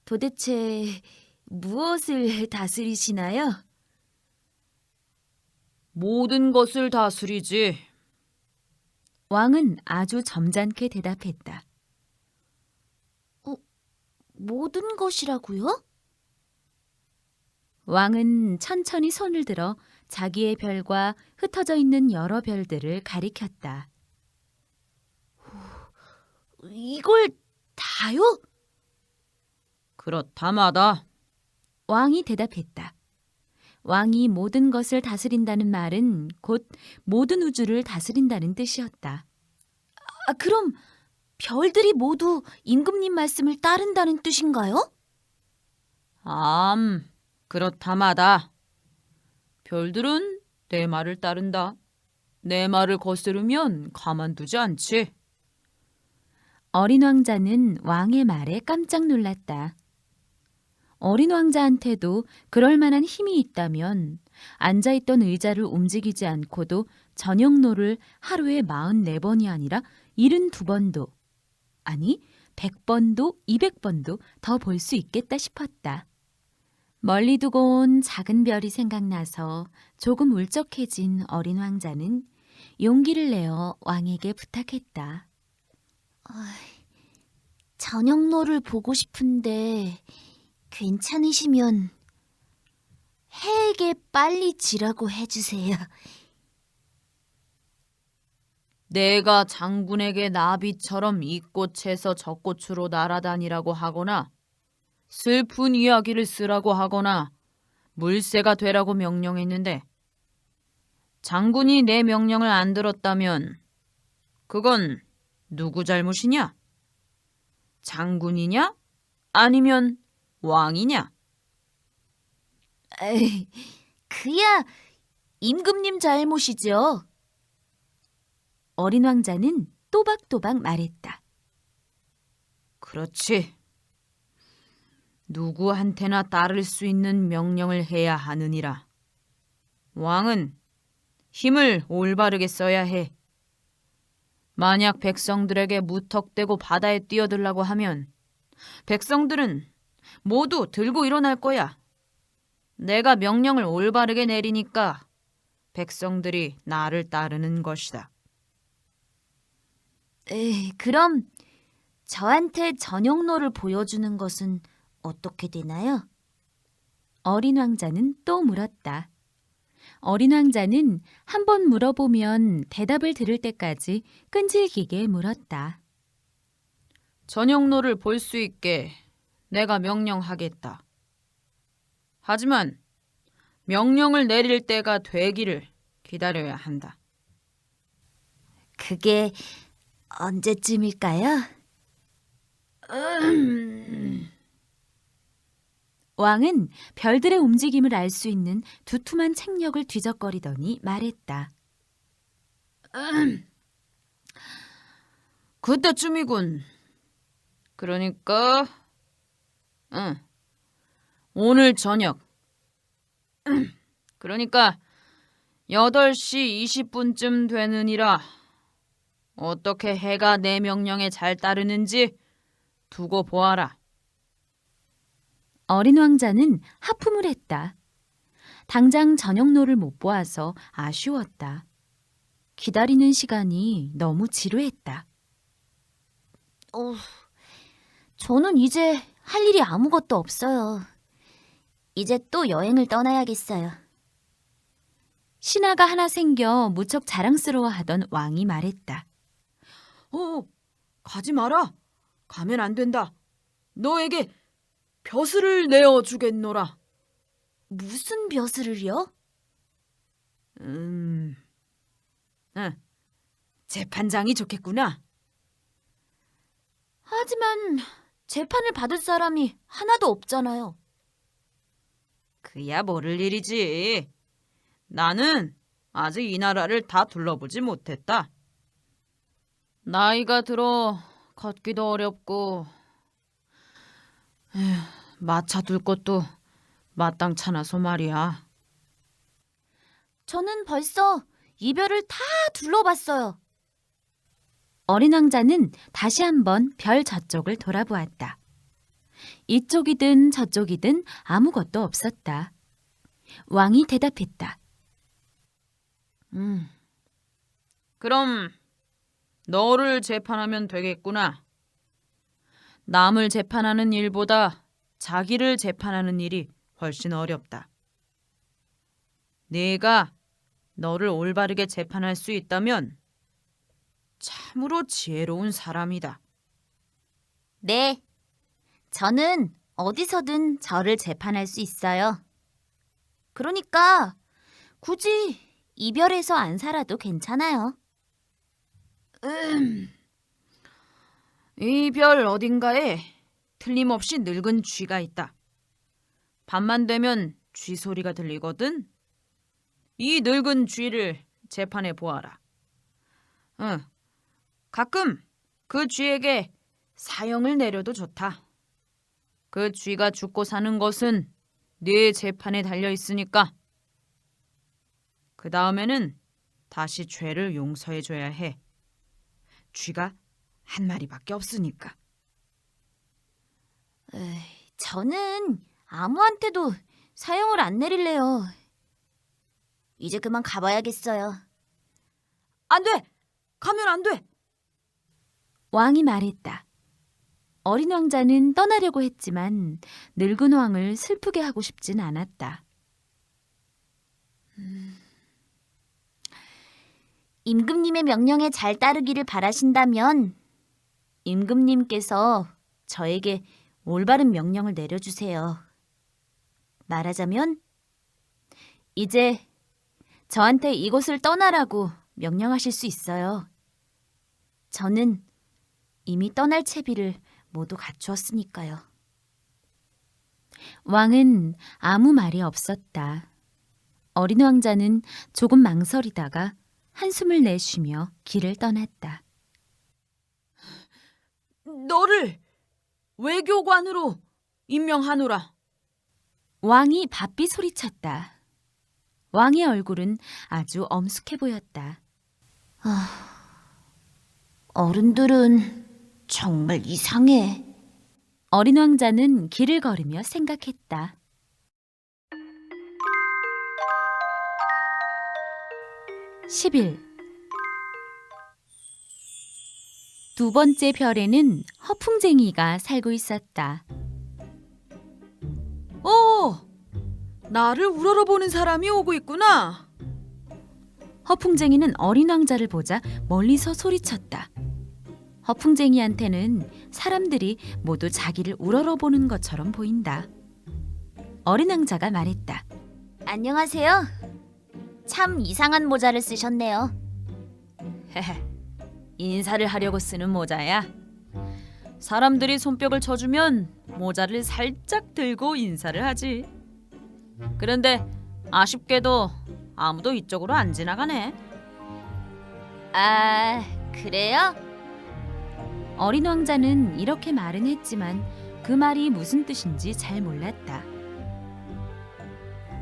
도대체 무엇을 다스리시나요? 모든 것을 다스리지. 왕은 아주 점잖게 대답했다. 모든 것이라고요? 왕은 천천히 손을 들어 자기의 별과 흩어져 있는 여러 별들을 가리켰다. 이걸 다요? 그렇다마다. 왕이 대답했다. 왕이 모든 것을 다스린다는 말은 곧 모든 우주를 다스린다는 뜻이었다. 그럼 별들이 모두 임금님 말씀을 따른다는 뜻인가요? 그렇다마다. 별들은 내 말을 따른다. 내 말을 거스르면 가만두지 않지. 어린 왕자는 왕의 말에 깜짝 놀랐다. 어린 왕자한테도 그럴 만한 힘이 있다면 앉아있던 의자를 움직이지 않고도 저녁노를 하루에 44번이 아니라 72번도, 아니 100번도 200번도 더 볼 수 있겠다 싶었다. 멀리 두고 온 작은 별이 생각나서 조금 울적해진 어린 왕자는 용기를 내어 왕에게 부탁했다. 저녁노를 보고 싶은데 괜찮으시면 해에게 빨리 지라고 해주세요. 내가 장군에게 나비처럼 이 꽃에서 저 꽃으로 날아다니라고 하거나 슬픈 이야기를 쓰라고 하거나 물새가 되라고 명령했는데 장군이 내 명령을 안 들었다면 그건 누구 잘못이냐? 장군이냐? 아니면 왕이냐? 에이, 그야 임금님 잘못이죠. 어린 왕자는 또박또박 말했다. 그렇지. 누구한테나 따를 수 있는 명령을 해야 하느니라. 왕은 힘을 올바르게 써야 해. 만약 백성들에게 무턱대고 바다에 뛰어들라고 하면 백성들은 모두 들고 일어날 거야. 내가 명령을 올바르게 내리니까 백성들이 나를 따르는 것이다. 그럼 저한테 저녁노를 보여주는 것은 어떻게 되나요? 어린 왕자는 또 물었다. 어린 왕자는 한 번 물어보면 대답을 들을 때까지 끈질기게 물었다. 저녁노를 볼 수 있게 내가 명령하겠다. 하지만 명령을 내릴 때가 되기를 기다려야 한다. 그게 언제쯤일까요? 왕은 별들의 움직임을 알 수 있는 두툼한 책력을 뒤적거리더니 말했다. 그때쯤이군. 그러니까 오늘 저녁 그러니까 8시 20분쯤 되느니라. 어떻게 해가 내 명령에 잘 따르는지 두고 보아라. 어린 왕자는 하품을 했다. 당장 저녁노를 못 보아서 아쉬웠다. 기다리는 시간이 너무 지루했다. 저는 이제 할 일이 아무것도 없어요. 이제 또 여행을 떠나야겠어요. 신하가 하나 생겨 무척 자랑스러워하던 왕이 말했다. 가지 마라. 가면 안 된다. 너에게 벼슬을 내어주겠노라. 무슨 벼슬을요? 재판장이 좋겠구나. 하지만 재판을 받을 사람이 하나도 없잖아요. 그야 모를 일이지. 나는 아직 이 나라를 다 둘러보지 못했다. 나이가 들어 걷기도 어렵고 마차 둘 것도 마땅찮아서 말이야. 저는 벌써 이별을 다 둘러봤어요. 어린 왕자는 다시 한번 별 저쪽을 돌아보았다. 이쪽이든 저쪽이든 아무것도 없었다. 왕이 대답했다. 그럼 너를 재판하면 되겠구나. 남을 재판하는 일보다 자기를 재판하는 일이 훨씬 어렵다. 네가 너를 올바르게 재판할 수 있다면 참으로 지혜로운 사람이다. 네, 저는 어디서든 저를 재판할 수 있어요. 그러니까 굳이 이별해서 안 살아도 괜찮아요. 이 별 어딘가에 틀림없이 늙은 쥐가 있다. 밤만 되면 쥐 소리가 들리거든. 이 늙은 쥐를 재판해 보아라. 가끔 그 쥐에게 사형을 내려도 좋다. 그 쥐가 죽고 사는 것은 네 재판에 달려 있으니까. 그 다음에는 다시 죄를 용서해 줘야 해. 쥐가 한 마리밖에 없으니까. 저는 아무한테도 사형을 안 내릴래요. 이제 그만 가봐야겠어요. 안 돼! 가면 안 돼! 왕이 말했다. 어린 왕자는 떠나려고 했지만 늙은 왕을 슬프게 하고 싶진 않았다. 임금님의 명령에 잘 따르기를 바라신다면 임금님께서 저에게 올바른 명령을 내려주세요. 말하자면 이제 저한테 이곳을 떠나라고 명령하실 수 있어요. 저는 이미 떠날 채비를 모두 갖추었으니까요. 왕은 아무 말이 없었다. 어린 왕자는 조금 망설이다가 한숨을 내쉬며 길을 떠났다. 너를 외교관으로 임명하노라. 왕이 바삐 소리쳤다. 왕의 얼굴은 아주 엄숙해 보였다. 어른들은 정말 이상해. 어린 왕자는 길을 걸으며 생각했다. 10일 두 번째 별에는 허풍쟁이가 살고 있었다. 나를 우러러보는 사람이 오고 있구나. 허풍쟁이는 어린 왕자를 보자 멀리서 소리쳤다. 허풍쟁이한테는 사람들이 모두 자기를 우러러보는 것처럼 보인다. 어린 왕자가 말했다. 안녕하세요. 참 이상한 모자를 쓰셨네요. 인사를 하려고 쓰는 모자야. 사람들이 손뼉을 쳐주면 모자를 살짝 들고 인사를 하지. 그런데 아쉽게도 아무도 이쪽으로 안 지나가네. 아, 그래요? 어린 왕자는 이렇게 말은 했지만 그 말이 무슨 뜻인지 잘 몰랐다.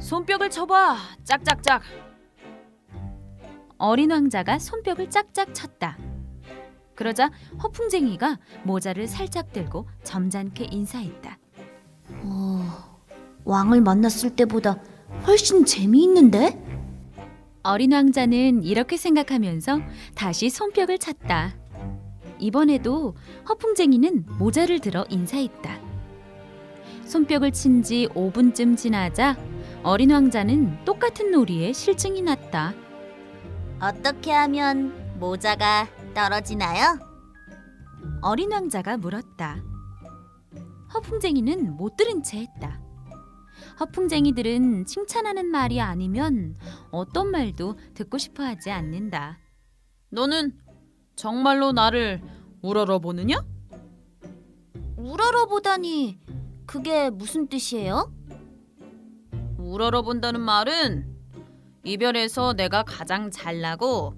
손뼉을 쳐봐. 짝짝짝. 어린 왕자가 손뼉을 짝짝 쳤다. 그러자 허풍쟁이가 모자를 살짝 들고 점잖게 인사했다. 왕을 만났을 때보다 훨씬 재미있는데? 어린 왕자는 이렇게 생각하면서 다시 손뼉을 쳤다. 이번에도 허풍쟁이는 모자를 들어 인사했다. 손뼉을 친 지 5분쯤 지나자 어린 왕자는 똑같은 놀이에 실증이 났다. 어떻게 하면 모자가 떨어지나요? 어린 왕자가 물었다. 허풍쟁이는 못 들은 채 했다. 허풍쟁이들은 칭찬하는 말이 아니면 어떤 말도 듣고 싶어 하지 않는다. 너는 정말로 나를 우러러보느냐? 우러러보다니 그게 무슨 뜻이에요? 우러러본다는 말은 이별에서 내가 가장 잘나고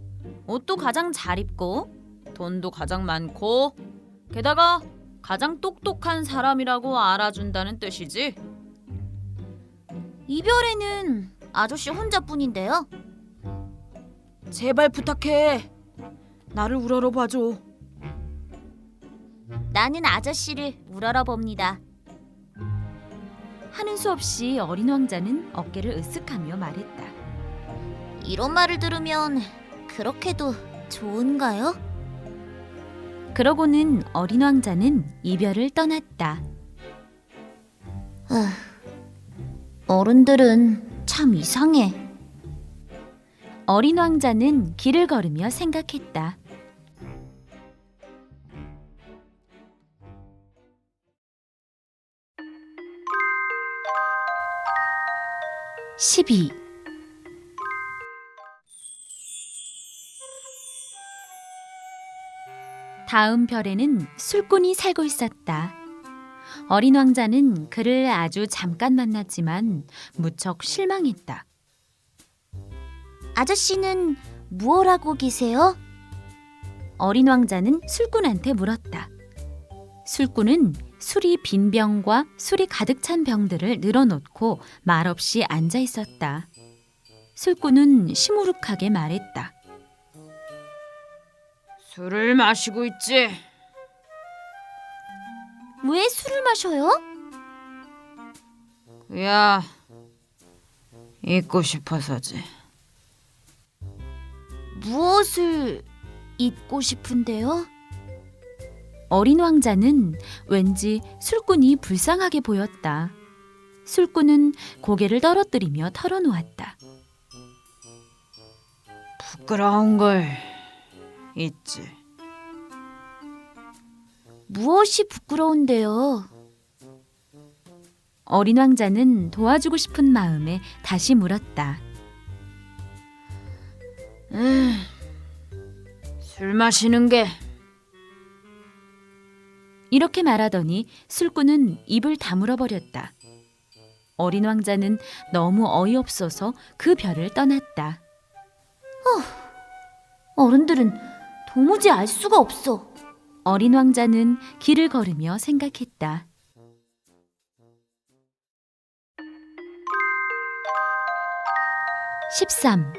옷도 가장 잘 입고 돈도 가장 많고 게다가 가장 똑똑한 사람이라고 알아준다는 뜻이지. 이별에는 아저씨 혼자뿐인데요. 제발 부탁해. 나를 우러러봐줘. 나는 아저씨를 우러러봅니다. 하는 수 없이 어린 왕자는 어깨를 으쓱하며 말했다. 이런 말을 들으면 그렇게도 좋은가요? 그러고는 어린 왕자는 이별을 떠났다. 어른들은 참 이상해. 어린 왕자는 길을 걸으며 생각했다. 12. 다음 별에는 술꾼이 살고 있었다. 어린 왕자는 그를 아주 잠깐 만났지만 무척 실망했다. 아저씨는 무얼 하고 계세요? 어린 왕자는 술꾼한테 물었다. 술꾼은 술이 빈 병과 술이 가득 찬 병들을 늘어놓고 말없이 앉아 있었다. 술꾼은 시무룩하게 말했다. 술을 마시고 있지. 왜 술을 마셔요? 야, 잊고 싶어서지. 무엇을 잊고 싶은데요? 어린 왕자는 왠지 술꾼이 불쌍하게 보였다. 술꾼은 고개를 떨어뜨리며 털어놓았다. 부끄러운 걸 잊지. 무엇이 부끄러운데요? 어린 왕자는 도와주고 싶은 마음에 다시 물었다. 술 마시는 게. 이렇게 말하더니 술꾼은 입을 다물어 버렸다. 어린 왕자는 너무 어이없어서 그 별을 떠났다. 어른들은 도무지 알 수가 없어. 어린 왕자는 길을 걸으며 생각했다. (13)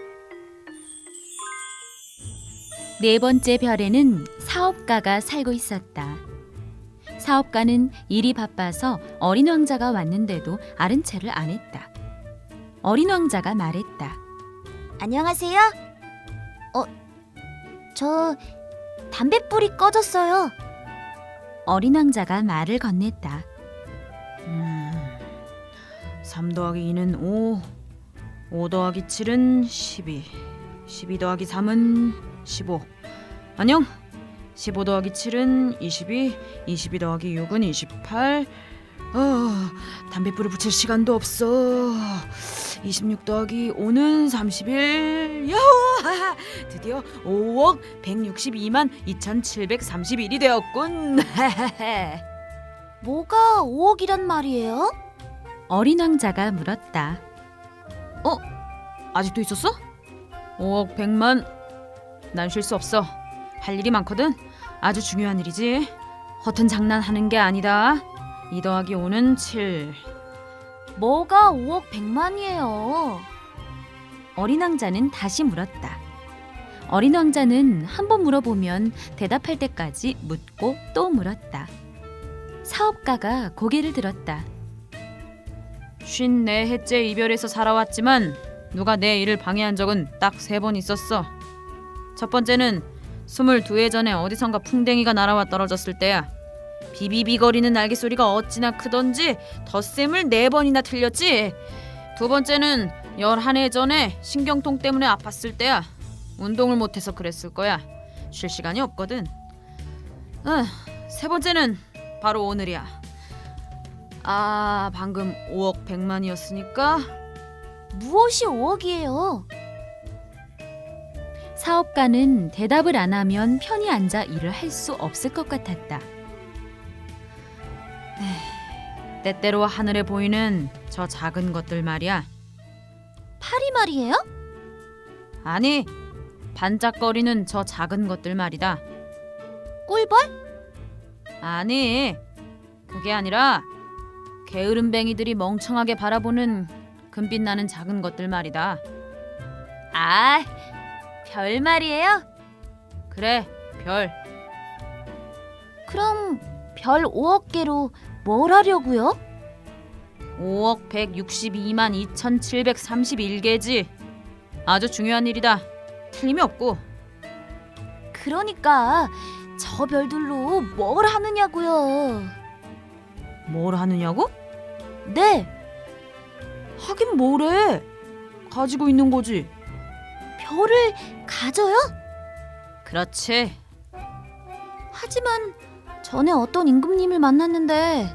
네 번째 별에는 사업가가 살고 있었다. 사업가는 일이 바빠서 어린 왕자가 왔는데도 아른 체를 안 했다. 어린 왕자가 말했다. 안녕하세요. 저 담뱃불이 꺼졌어요. 어린 왕자가 말을 건넸다. 3 더하기 2는 5, 5 더하기 7은 12, 12 더하기 3은 15. 안녕. 15 더하기 7은 22, 22 더하기 6은 28. 담뱃불을 붙일 시간도 없어. 26 더하기 5는 31. 야호! 드디어 5억 162만 2731이 되었군. 뭐가 5억이란 말이에요? 어린 왕자가 물었다. 아직도 있었어? 5억 100만. 난 쉴 수 없어. 할 일이 많거든. 아주 중요한 일이지. 허튼 장난하는 게 아니다. 2 더하기 5는 7. 뭐가 5억 100만이에요? 어린 왕자는 다시 물었다. 어린 왕자는 한 번 물어보면 대답할 때까지 묻고 또 물었다. 사업가가 고개를 들었다. 54해째 이별에서 살아왔지만 누가 내 일을 방해한 적은 딱 3번 있었어. 첫 번째는 22해 전에 어디선가 풍뎅이가 날아와 떨어졌을 때야. 비비비거리는 날개소리가 어찌나 크던지 덧셈을 4번이나 틀렸지. 두 번째는 11해 전에 신경통 때문에 아팠을 때야. 운동을 못해서 그랬을 거야. 쉴 시간이 없거든. 세 번째는 바로 오늘이야. 방금 5억 100만이었으니까 무엇이 5억이에요? 사업가는 대답을 안 하면 편히 앉아 일을 할 수 없을 것 같았다. 때때로 하늘에 보이는 저 작은 것들 말이야. 파리 말이에요? 아니, 반짝거리는 저 작은 것들 말이다. 꿀벌? 아니, 그게 아니라 게으름뱅이들이 멍청하게 바라보는 금빛 나는 작은 것들 말이다. 별 말이에요? 그래, 별. 그럼 별 5억 개로 뭘 하려고요? 5억 162만 2731개지. 아주 중요한 일이다. 틀림이 없고. 그러니까 저 별들로 뭘 하느냐고요. 뭘 하느냐고? 네, 하긴 뭐래. 가지고 있는 거지. 별을 가져요? 그렇지. 하지만 전에 어떤 임금님을 만났는데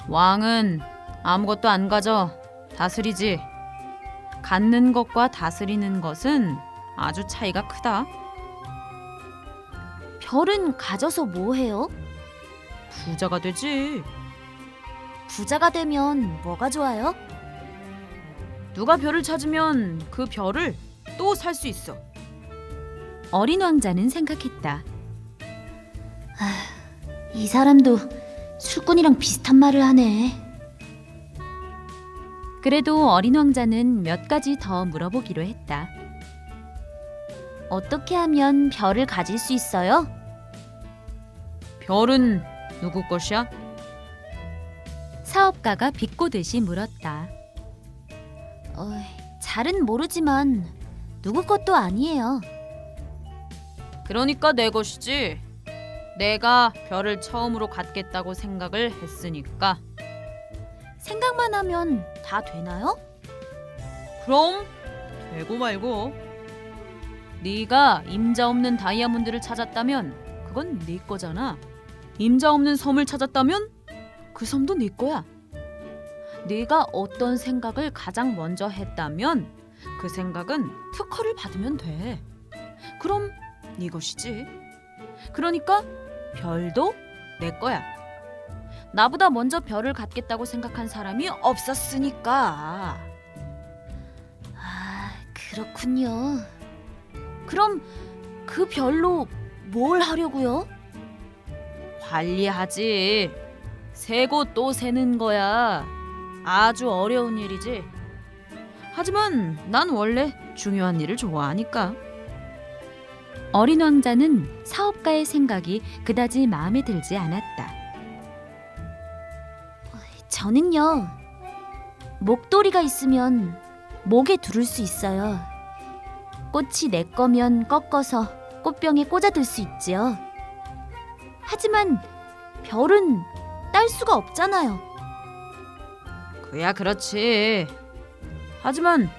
왕은 아무것도 안 가져. 다스리지. 갖는 것과 다스리는 것은 아주 차이가 크다. 별은 가져서 뭐 해요? 부자가 되지. 부자가 되면 뭐가 좋아요? 누가 별을 찾으면 그 별을 또 살 수 있어. 어린 왕자는 생각했다. 이 사람도 술꾼이랑 비슷한 말을 하네. 그래도 어린 왕자는 몇 가지 더 물어보기로 했다. 어떻게 하면 별을 가질 수 있어요? 별은 누구 것이야? 사업가가 비꼬듯이 물었다. 잘은 모르지만 누구 것도 아니에요. 그러니까 내 것이지. 내가 별을 처음으로 갖겠다고 생각을 했으니까. 생각만 하면 다 되나요? 그럼 되고 말고. 네가 임자 없는 다이아몬드를 찾았다면 그건 네 거잖아. 임자 없는 섬을 찾았다면 그 섬도 네 거야. 네가 어떤 생각을 가장 먼저 했다면 그 생각은 특허를 받으면 돼. 그럼 네 것이지. 그러니까 별도 내 거야. 나보다 먼저 별을 갖겠다고 생각한 사람이 없었으니까. 그렇군요. 그럼 그 별로 뭘 하려고요? 관리하지. 세고 또 세는 거야. 아주 어려운 일이지. 하지만 난 원래 중요한 일을 좋아하니까. 어린 왕자는 사업가의 생각이 그다지 마음에 들지 않았다. 저는요, 목도리가 있으면 목에 두를 수 있어요. 꽃이 내 거면 꺾어서 꽃병에 꽂아둘 수 있지요. 하지만 별은 딸 수가 없잖아요. 그야 그렇지. 하지만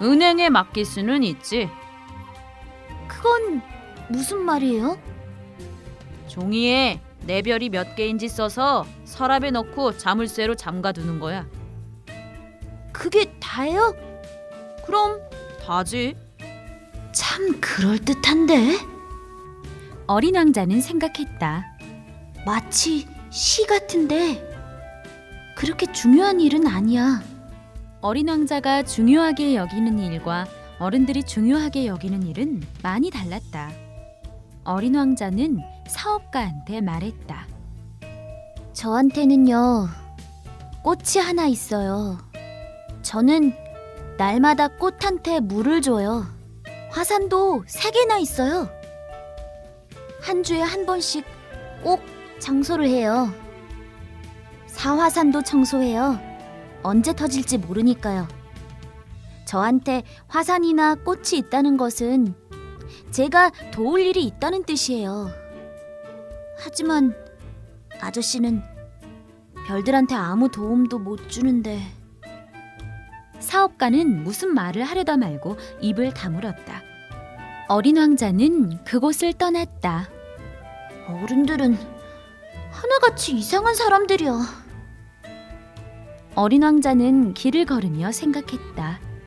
은행에 맡길 수는 있지. 그건 무슨 말이에요? 종이에 내 별이 몇 개인지 써서 서랍에 넣고 자물쇠로 잠가두는 거야. 그게 다예요? 그럼 다지. 참 그럴듯한데? 어린 왕자는 생각했다. 마치 시 같은데 그렇게 중요한 일은 아니야. 어린 왕자가 중요하게 여기는 일과 어른들이 중요하게 여기는 일은 많이 달랐다. 어린 왕자는 사업가한테 말했다. 저한테는요, 꽃이 하나 있어요. 저는 날마다 꽃한테 물을 줘요. 화산도 3개나 있어요. 한 주에 한 번씩 꼭 청소를 해요. 사화산도 청소해요. 언제 터질지 모르니까요. 저한테 화산이나 꽃이 있다는 것은 제가 도울 일이 있다는 뜻이에요. 하지만 아저씨는 별들한테 아무 도움도 못 주는데. 사업가는 무슨 말을 하려다 말고 입을 다물었다. 어린 왕자는 그곳을 떠났다. 어른들은 하나같이 이상한 사람들이야. 어린 왕자는 길을 걸으며 생각했다.